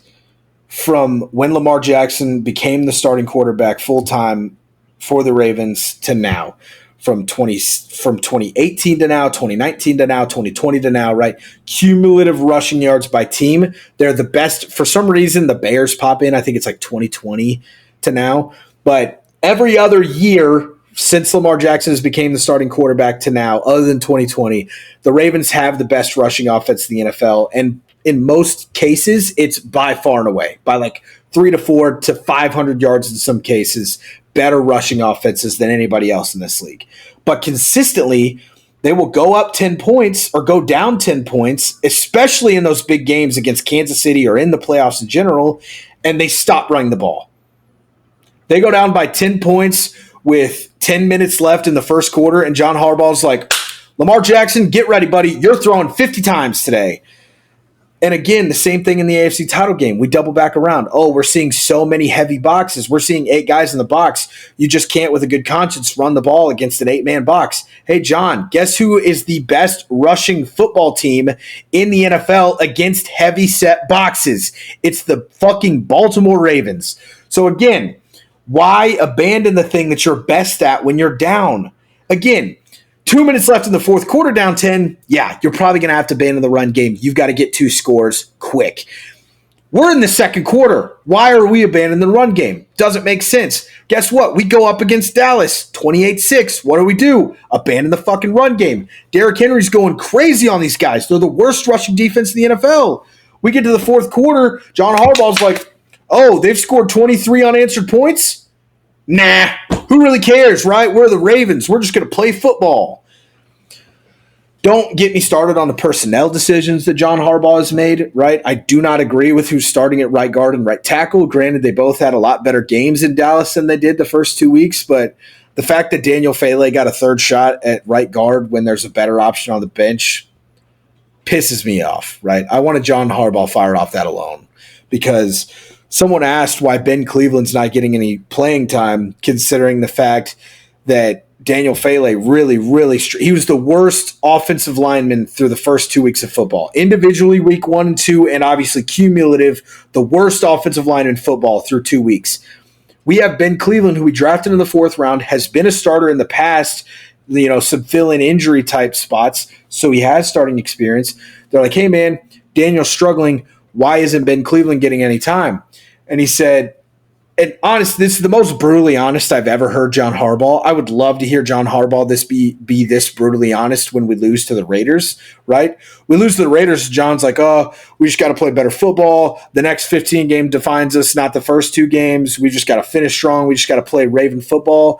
from when Lamar Jackson became the starting quarterback full-time for the Ravens to now, from 2018 to now, 2019 to now, 2020 to now, right? Cumulative rushing yards by team. They're the best. For some reason, the Bears pop in. I think it's like 2020 to now. But every other year since Lamar Jackson has became the starting quarterback to now, other than 2020, the Ravens have the best rushing offense in the NFL. And in most cases, it's by far and away, by like 300 to 400 to 500 yards in some cases, better rushing offenses than anybody else in this league. But consistently, they will go up 10 points or go down 10 points, especially in those big games against Kansas City or in the playoffs in general, and they stop running the ball. They go down by 10 points with 10 minutes left in the first quarter, and John Harbaugh's like, Lamar Jackson, get ready, buddy. You're throwing 50 times today. And again, the same thing in the AFC title game. We double back around. Oh, we're seeing so many heavy boxes. We're seeing 8 guys in the box. You just can't, with a good conscience, run the ball against an 8-man box. Hey, John, guess who is the best rushing football team in the NFL against heavy set boxes? It's the fucking Baltimore Ravens. So again, why abandon the thing that you're best at when you're down? Again, 2 minutes left in the fourth quarter, down 10. Yeah, you're probably going to have to abandon the run game. You've got to get 2 scores quick. We're in the second quarter. Why are we abandoning the run game? Doesn't make sense. Guess what? We go up against Dallas, 28-6. What do? Abandon the fucking run game. Derrick Henry's going crazy on these guys. They're the worst rushing defense in the NFL. We get to the fourth quarter. John Harbaugh's like, oh, they've scored 23 unanswered points? Nah, who really cares, right? We're the Ravens. We're just going to play football. Don't get me started on the personnel decisions that John Harbaugh has made, right? I do not agree with who's starting at right guard and right tackle. Granted, they both had a lot better games in Dallas than they did the first 2 weeks, but the fact that Daniel Fale got a third shot at right guard when there's a better option on the bench pisses me off, right? I wanted John Harbaugh fired off that alone because someone asked why Ben Cleveland's not getting any playing time, considering the fact that Daniel Fale he was the worst offensive lineman through the first 2 weeks of football. Individually, week 1 and 2, and obviously cumulative, the worst offensive line in football through 2 weeks. We have Ben Cleveland, who we drafted in the 4th round, has been a starter in the past, some fill-in injury type spots, so he has starting experience. They're like, hey, man, Daniel's struggling. Why isn't Ben Cleveland getting any time? And he said, and honest, this is the most brutally honest I've ever heard John Harbaugh. I would love to hear John Harbaugh be this brutally honest when we lose to the Raiders, right? We lose to the Raiders, John's like, oh, we just got to play better football. The next 15 game defines us, not the first 2 games. We just got to finish strong. We just got to play Raven football.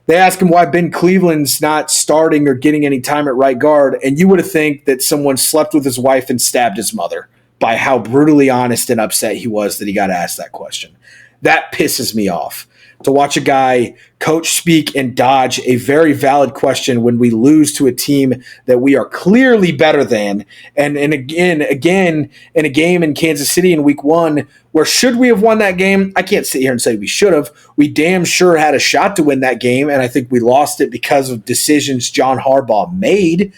They ask him why Ben Cleveland's not starting or getting any time at right guard, and you would have think that someone slept with his wife and stabbed his mother by how brutally honest and upset he was that he got asked that question. That pisses me off, to watch a guy coach speak and dodge a very valid question when we lose to a team that we are clearly better than. And again, in a game in Kansas City in week 1, where should we have won that game? I can't sit here and say we should have. We damn sure had a shot to win that game, and I think we lost it because of decisions John Harbaugh made.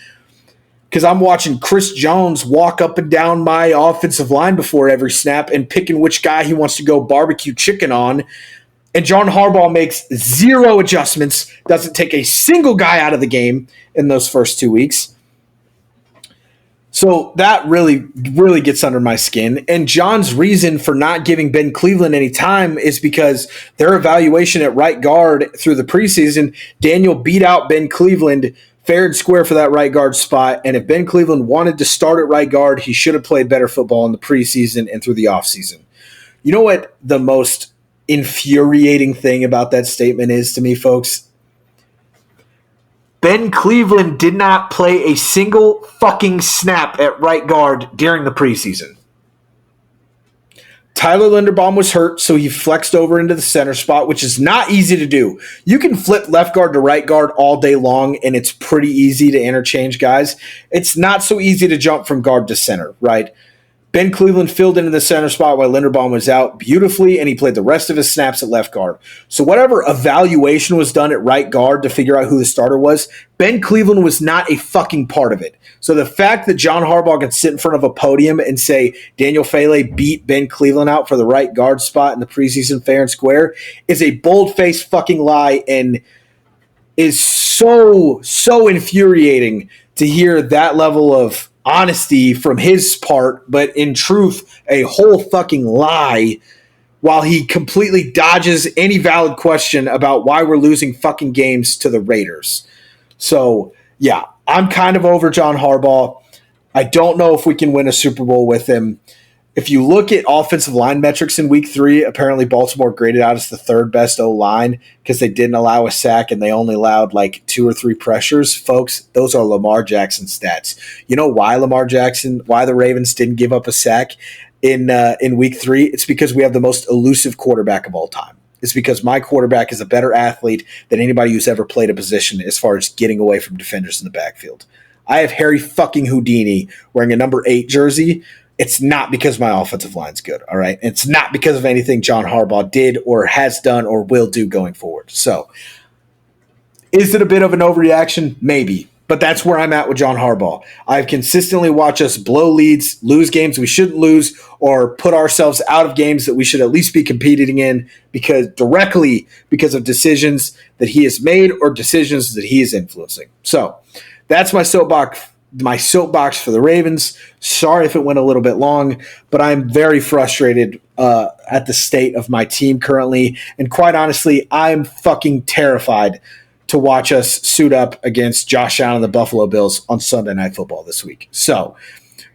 Because I'm watching Chris Jones walk up and down my offensive line before every snap and picking which guy he wants to go barbecue chicken on. And John Harbaugh makes 0 adjustments, doesn't take a single guy out of the game in those first 2 weeks. So that really gets under my skin. And John's reason for not giving Ben Cleveland any time is because their evaluation at right guard through the preseason, Daniel beat out Ben Cleveland fair and square for that right guard spot. And if Ben Cleveland wanted to start at right guard, he should have played better football in the preseason and through the offseason. You know what the most infuriating thing about that statement is to me, folks? Ben Cleveland did not play a single fucking snap at right guard during the preseason. Tyler Linderbaum was hurt, so he flexed over into the center spot, which is not easy to do. You can flip left guard to right guard all day long, and it's pretty easy to interchange guys. It's not so easy to jump from guard to center, right? Ben Cleveland filled into the center spot while Linderbaum was out beautifully, and he played the rest of his snaps at left guard. So whatever evaluation was done at right guard to figure out who the starter was, Ben Cleveland was not a fucking part of it. So the fact that John Harbaugh can sit in front of a podium and say Daniel Fale beat Ben Cleveland out for the right guard spot in the preseason fair and square is a bold-faced fucking lie and is so infuriating to hear that level of honesty from his part, but in truth, a whole fucking lie, while he completely dodges any valid question about why we're losing fucking games to the Raiders. So, yeah, I'm kind of over John Harbaugh. I don't know if we can win a Super Bowl with him. If you look at offensive line metrics in week 3, apparently Baltimore graded out as the 3rd best O-line because they didn't allow a sack and they only allowed like 2 or 3 pressures. Folks, those are Lamar Jackson stats. You know why why the Ravens didn't give up a sack in week 3? It's because we have the most elusive quarterback of all time. It's because my quarterback is a better athlete than anybody who's ever played a position as far as getting away from defenders in the backfield. I have Harry fucking Houdini wearing a number 8 jersey. It's not because my offensive line's good, all right? It's not because of anything John Harbaugh did or has done or will do going forward. So, is it a bit of an overreaction? Maybe. But that's where I'm at with John Harbaugh. I've consistently watched us blow leads, lose games we shouldn't lose, or put ourselves out of games that we should at least be competing in because of decisions that he has made or decisions that he is influencing. So, that's my soapbox for the Ravens. Sorry if it went a little bit long, but I'm very frustrated at the state of my team currently. And quite honestly, I'm fucking terrified to watch us suit up against Josh Allen and the Buffalo Bills on Sunday Night Football this week. So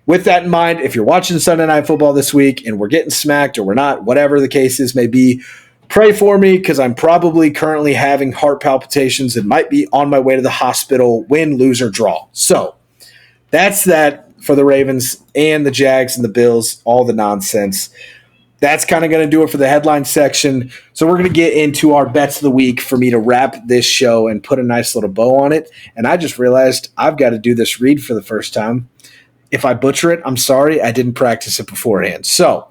with that in mind, if you're watching Sunday Night Football this week and we're getting smacked or we're not, whatever the case is may be, pray for me because I'm probably currently having heart palpitations and might be on my way to the hospital, win, lose, or draw. So that's that for the Ravens and the Jags and the Bills, all the nonsense. That's kind of going to do it for the headline section. So we're going to get into our bets of the week for me to wrap this show and put a nice little bow on it. And I just realized I've got to do this read for the first time. If I butcher it, I'm sorry. I didn't practice it beforehand. So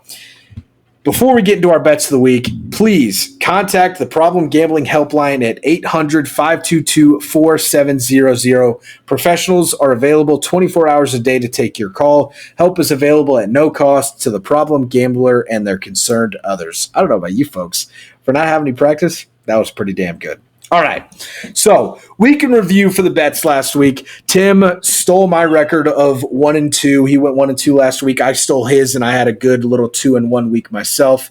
Before we get into our bets of the week, please contact the Problem Gambling Helpline at 800-522-4700. Professionals are available 24 hours a day to take your call. Help is available at no cost to the problem gambler and their concerned others. I don't know about you folks. For not having any practice, that was pretty damn good. All right, so week in review for the bets last week. Tim stole my record of 1-2. He went 1-2 last week. I stole his, and I had a good little 2-1 week myself.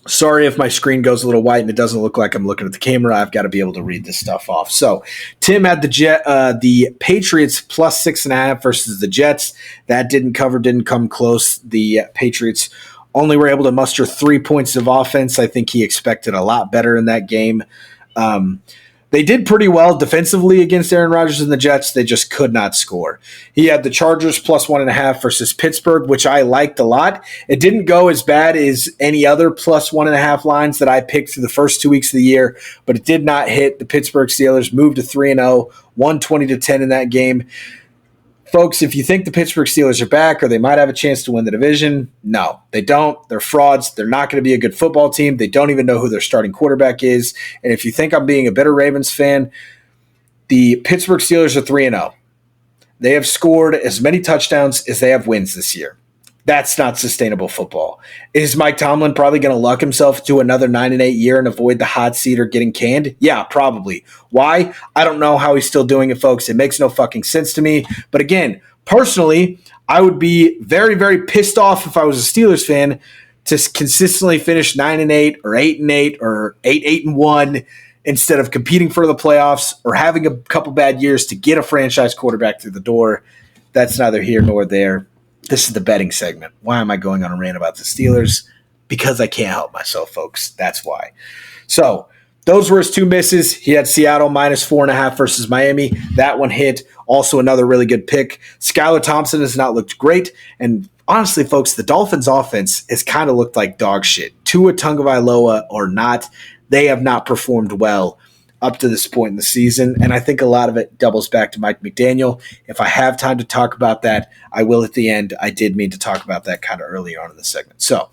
Sorry if my screen goes a little white and it doesn't look like I'm looking at the camera. I've got to be able to read this stuff off. So Tim had the Patriots plus 6.5 versus the Jets. That didn't cover, didn't come close. The Patriots only were able to muster 3 points of offense. I think he expected a lot better in that game. They did pretty well defensively against Aaron Rodgers and the Jets. They just could not score. He had the Chargers plus 1.5 versus Pittsburgh, which I liked a lot. It didn't go as bad as any other plus 1.5 lines that I picked through the first 2 weeks of the year, but it did not hit. The Pittsburgh Steelers moved to 3-0, 120-10 in that game. Folks, if you think the Pittsburgh Steelers are back or they might have a chance to win the division, no, they don't. They're frauds. They're not going to be a good football team. They don't even know who their starting quarterback is. And if you think I'm being a bitter Ravens fan, the Pittsburgh Steelers are 3-0. They have scored as many touchdowns as they have wins this year. That's not sustainable football. Is Mike Tomlin probably going to luck himself to another 9-8 year and avoid the hot seat or getting canned? Yeah, probably. Why? I don't know how he's still doing it, folks. It makes no fucking sense to me. But again, personally, I would be very, very pissed off if I was a Steelers fan to consistently finish 9-8 or 8-8 or 8-1 instead of competing for the playoffs or having a couple bad years to get a franchise quarterback through the door. That's neither here nor there. This is the betting segment. Why am I going on a rant about the Steelers? Because I can't help myself, folks. That's why. So those were his two misses. He had Seattle minus 4.5 versus Miami. That one hit. Also another really good pick. Skylar Thompson has not looked great. And honestly, folks, the Dolphins' offense has kind of looked like dog shit. Tua Tagovailoa or not, they have not performed well up to this point in the season, and I think a lot of it doubles back to Mike McDaniel. If I have time to talk about that, I will at the end. I did mean to talk about that kind of early on in the segment. So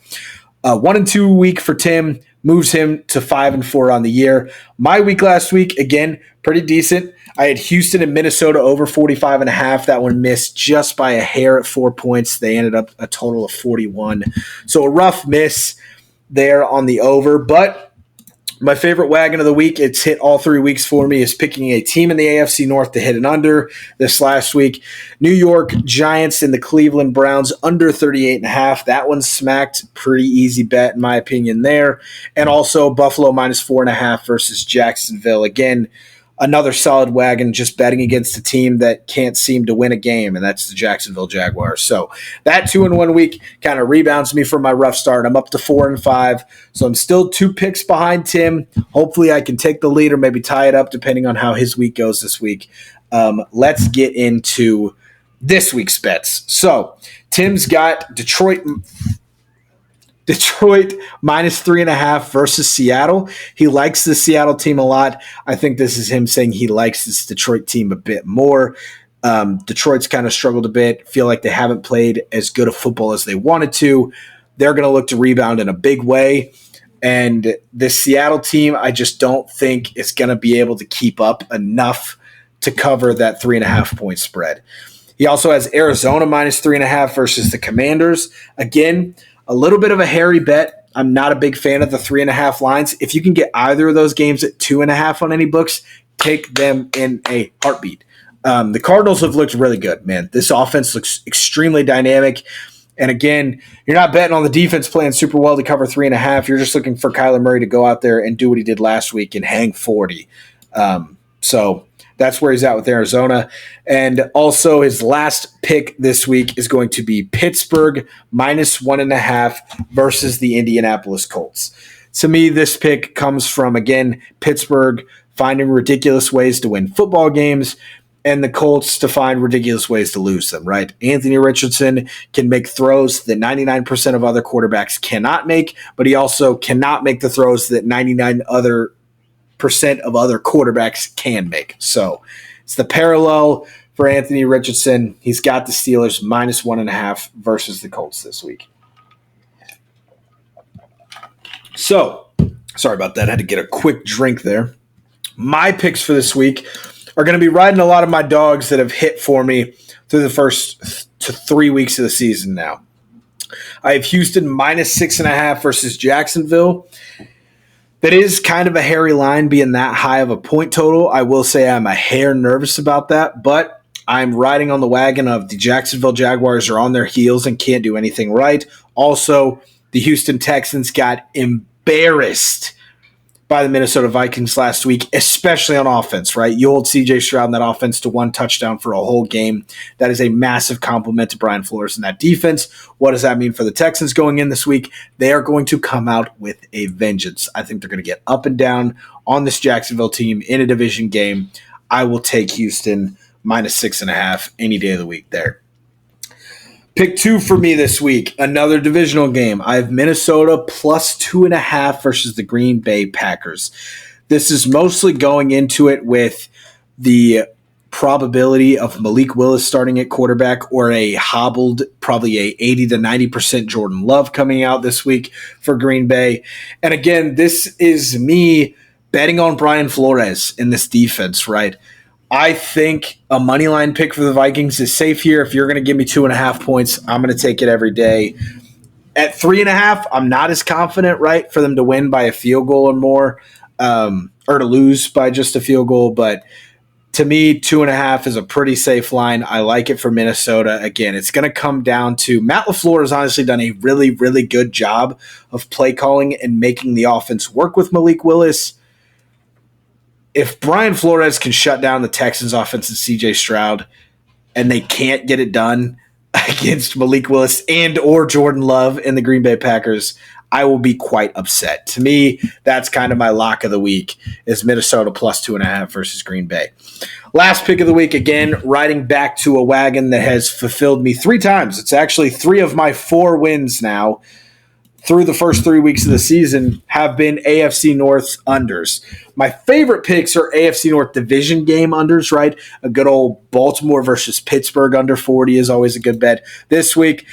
1-2 week for Tim moves him to 5-4 on the year. My week last week, again, pretty decent. I had Houston and Minnesota over 45.5. That one missed just by a hair at 4 points. They ended up a total of 41. So a rough miss there on the over, but my favorite wagon of the week, it's hit all 3 weeks for me, is picking a team in the AFC North to hit an under this last week. New York Giants and the Cleveland Browns under 38.5. That one smacked. Pretty easy bet, in my opinion, there. And also Buffalo minus 4.5 versus Jacksonville. Again, another solid wagon, just betting against a team that can't seem to win a game, and that's the Jacksonville Jaguars. So that 2-1 week kind of rebounds me from my rough start. I'm up to 4-5, so I'm still 2 picks behind Tim. Hopefully I can take the lead or maybe tie it up depending on how his week goes this week. Let's get into this week's bets. So Tim's got Detroit minus 3.5 versus Seattle. He likes the Seattle team a lot. I think this is him saying he likes this Detroit team a bit more. Detroit's kind of struggled a bit, feel like they haven't played as good a football as they wanted to. They're going to look to rebound in a big way. And this Seattle team, I just don't think is going to be able to keep up enough to cover that 3.5 point spread. He also has Arizona minus 3.5 versus the Commanders. Again, a little bit of a hairy bet. I'm not a big fan of the 3.5 lines. If you can get either of those games at 2.5 on any books, take them in a heartbeat. The Cardinals have looked really good, man. This offense looks extremely dynamic. And again, you're not betting on the defense playing super well to cover 3.5. You're just looking for Kyler Murray to go out there and do what he did last week and hang 40. So that's where he's at with Arizona. And also his last pick this week is going to be Pittsburgh minus 1.5 versus the Indianapolis Colts. To me, this pick comes from, again, Pittsburgh finding ridiculous ways to win football games and the Colts to find ridiculous ways to lose them, right? Anthony Richardson can make throws that 99% of other quarterbacks cannot make, but he also cannot make the throws that 99% of other quarterbacks can make. So it's the parallel for Anthony Richardson. He's got the Steelers minus 1.5 versus the Colts this week. So, sorry about that. I had to get a quick drink there. My picks for this week are going to be riding a lot of my dogs that have hit for me through the first 3 weeks of the season now. I have Houston -6.5 versus Jacksonville. That is kind of a hairy line being that high of a point total. I will say I'm a hair nervous about that, but I'm riding on the wagon of the Jacksonville Jaguars are on their heels and can't do anything right. Also, the Houston Texans got embarrassed by the Minnesota Vikings last week, especially on offense, right? You hold CJ Stroud in that offense to 1 touchdown for a whole game. That is a massive compliment to Brian Flores in that defense. What does that mean for the Texans going in this week? They are going to come out with a vengeance. I think they're going to get up and down on this Jacksonville team in a division game. I will take Houston -6.5 any day of the week there. Pick 2 for me this week, another divisional game. I have Minnesota +2.5 versus the Green Bay Packers. This is mostly going into it with the probability of Malik Willis starting at quarterback or a hobbled, probably a 80 to 90% Jordan Love coming out this week for Green Bay. And again, this is me betting on Brian Flores in this defense, right? I think a money line pick for the Vikings is safe here. If you're going to give me 2.5 points, I'm going to take it every day. At 3.5, I'm not as confident, right, for them to win by a field goal or more, or to lose by just a field goal. But to me, 2.5 is a pretty safe line. I like it for Minnesota. Again, it's going to come down to Matt LaFleur has honestly done a really, really good job of play calling and making the offense work with Malik Willis. If Brian Flores can shut down the Texans offense and CJ Stroud and they can't get it done against Malik Willis and or Jordan Love and the Green Bay Packers, I will be quite upset. To me, that's kind of my lock of the week is Minnesota +2.5 versus Green Bay. Last pick of the week, again, riding back to a wagon that has fulfilled me 3 times. It's actually 3 of my 4 wins now through the first 3 weeks of the season have been AFC North unders. My favorite picks are AFC North division game unders, right? A good old Baltimore versus Pittsburgh under 40 is always a good bet. This week,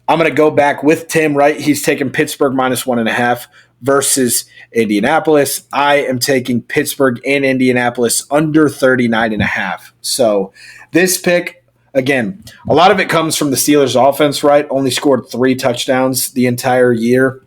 I'm going to go back with Tim, right? He's taking Pittsburgh -1.5 versus Indianapolis. I am taking Pittsburgh and Indianapolis under 39.5. So this pick, again, a lot of it comes from the Steelers' offense, right? Only scored 3 touchdowns the entire year.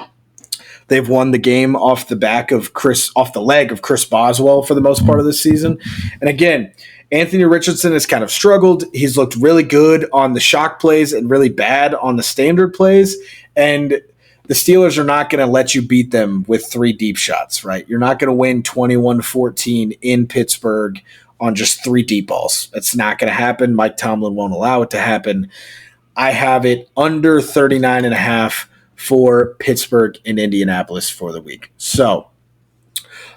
They've won the game off the leg of Chris Boswell for the most part of this season. And again, Anthony Richardson has kind of struggled. He's looked really good on the shock plays and really bad on the standard plays. And the Steelers are not going to let you beat them with 3 deep shots, right? You're not going to win 21-14 in Pittsburgh on just 3 deep balls. That's not going to happen. Mike Tomlin won't allow it to happen. I have it under 39.5 for Pittsburgh and Indianapolis for the week. So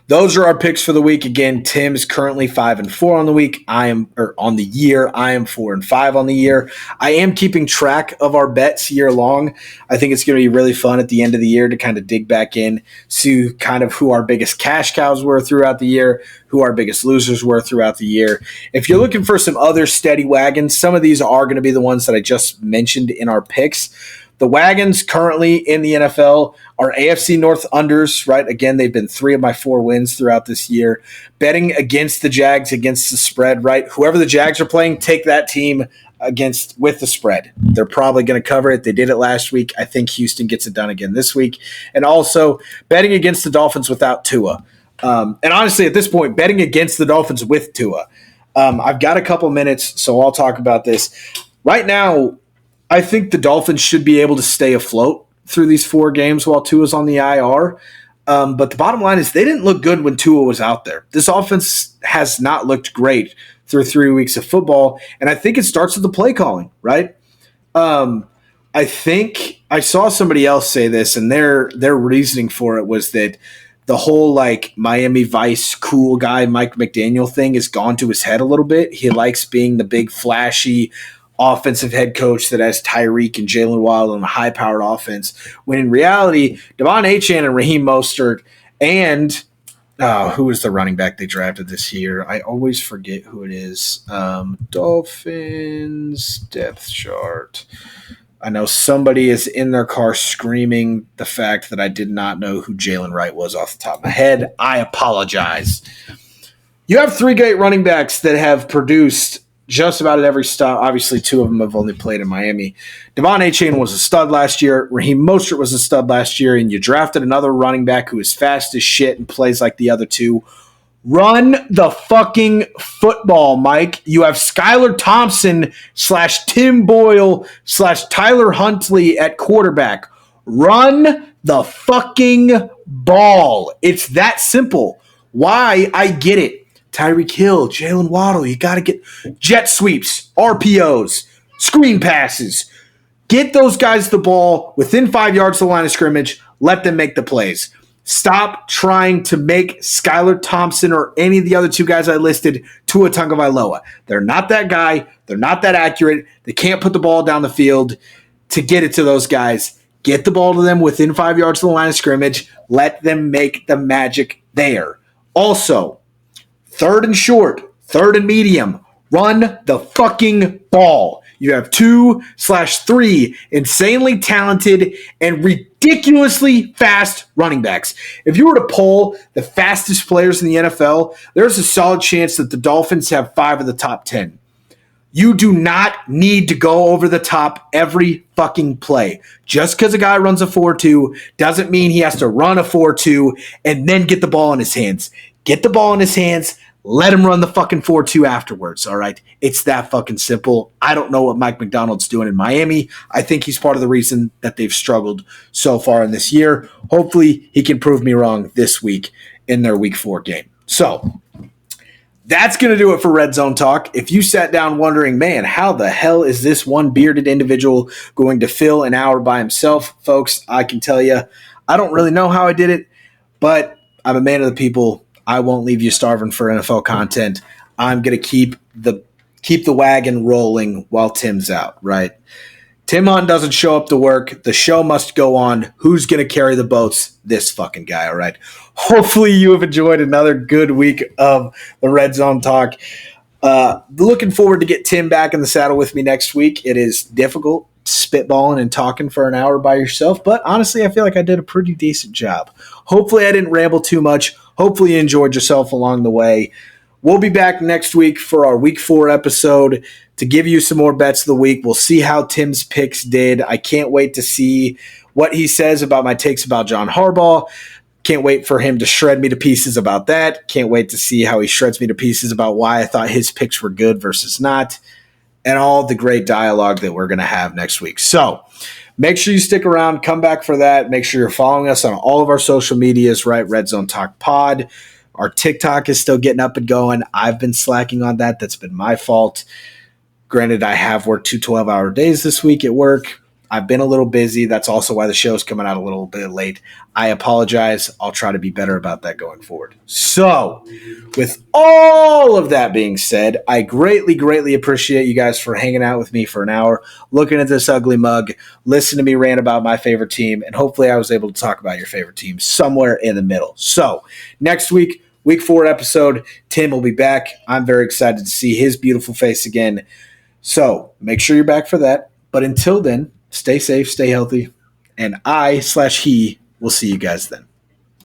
those are our picks for the week. Again, Tim's currently 5-4 on the week. On the year. I am 4-5 on the year. I am keeping track of our bets year long. I think it's going to be really fun at the end of the year to kind of dig back in, see kind of who our biggest cash cows were throughout the year, who our biggest losers were throughout the year. If you're looking for some other steady wagons, some of these are going to be the ones that I just mentioned in our picks. The wagons currently in the NFL are AFC North unders, right? Again, they've been 3 of my 4 wins throughout this year. Betting against the Jags against the spread, right? Whoever the Jags are playing, take that team with the spread. They're probably going to cover it. They did it last week. I think Houston gets it done again this week. And also betting against the Dolphins without Tua. And honestly, at this point, betting against the Dolphins with Tua. I've got a couple minutes, so I'll talk about this. Right now, I think the Dolphins should be able to stay afloat through these 4 games while Tua's on the IR. But the bottom line is they didn't look good when Tua was out there. This offense has not looked great through 3 weeks of football, and I think it starts with the play calling, right? I think I saw somebody else say this, and their reasoning for it was that the whole Miami Vice cool guy Mike McDaniel thing has gone to his head a little bit. He likes being the big flashy offensive head coach that has Tyreek and Jalen Waddle and a high-powered offense, when in reality, Devon Achane and Raheem Mostert and who is the running back they drafted this year? I always forget who it is. Dolphins depth chart. I know somebody is in their car screaming the fact that I did not know who Jalen Wright was off the top of my head. I apologize. You have three great running backs that have produced just about at every stop. Obviously, two of them have only played in Miami. Devon Achane was a stud last year. Raheem Mostert was a stud last year. And you drafted another running back who is fast as shit and plays like the other two. Run the fucking football, Mike. You have Skylar Thompson / Tim Boyle / Tyler Huntley at quarterback. Run the fucking ball. It's that simple. Why? I get it. Tyreek Hill, Jalen Waddle, you got to get jet sweeps, RPOs, screen passes. Get those guys the ball within 5 yards of the line of scrimmage. Let them make the plays. Stop trying to make Skylar Thompson or any of the other two guys I listed Tua Tagovailoa. They're not that guy. They're not that accurate. They can't put the ball down the field to get it to those guys. Get the ball to them within 5 yards of the line of scrimmage. Let them make the magic there. Also, third and short, third and medium, run the fucking ball. You have 2/3 insanely talented and ridiculously fast running backs. If you were to poll the fastest players in the NFL, there's a solid chance that the Dolphins have 5 of the top 10. You do not need to go over the top every fucking play. Just because a guy runs a 4.2 doesn't mean he has to run a 4.2 and then get the ball in his hands. Get the ball in his hands. Let him run the fucking 4.2 afterwards, all right? It's that fucking simple. I don't know what Mike McDonald's doing in Miami. I think he's part of the reason that they've struggled so far in this year. Hopefully, he can prove me wrong this week in their Week 4 game. So, that's going to do it for Red Zone Talk. If you sat down wondering, man, how the hell is this one bearded individual going to fill an hour by himself? Folks, I can tell you, I don't really know how I did it, but I'm a man of the people. I won't leave you starving for NFL content. I'm going to keep the wagon rolling while Tim's out, right? Tim Hunt doesn't show up to work. The show must go on. Who's going to carry the boats? This fucking guy, all right? Hopefully you have enjoyed another good week of the Red Zone Talk. Looking forward to get Tim back in the saddle with me next week. It is difficult spitballing and talking for an hour by yourself, but honestly, I feel like I did a pretty decent job. Hopefully I didn't ramble too much. Hopefully you enjoyed yourself along the way. We'll be back next week for our Week 4 episode to give you some more bets of the week. We'll see how Tim's picks did. I can't wait to see what he says about my takes about John Harbaugh. Can't wait for him to shred me to pieces about that. Can't wait to see how he shreds me to pieces about why I thought his picks were good versus not, and all the great dialogue that we're going to have next week. So make sure you stick around. Come back for that. Make sure you're following us on all of our social medias, right? Red Zone Talk Pod. Our TikTok is still getting up and going. I've been slacking on that. That's been my fault. Granted, I have worked 2 12-hour days this week at work. I've been a little busy. That's also why the show's coming out a little bit late. I apologize. I'll try to be better about that going forward. So, with all of that being said, I greatly, greatly appreciate you guys for hanging out with me for an hour, looking at this ugly mug, listening to me rant about my favorite team, and hopefully I was able to talk about your favorite team somewhere in the middle. So, next week, Week 4 episode, Tim will be back. I'm very excited to see his beautiful face again. So, make sure you're back for that. But until then, stay safe, stay healthy, and I/he will see you guys then.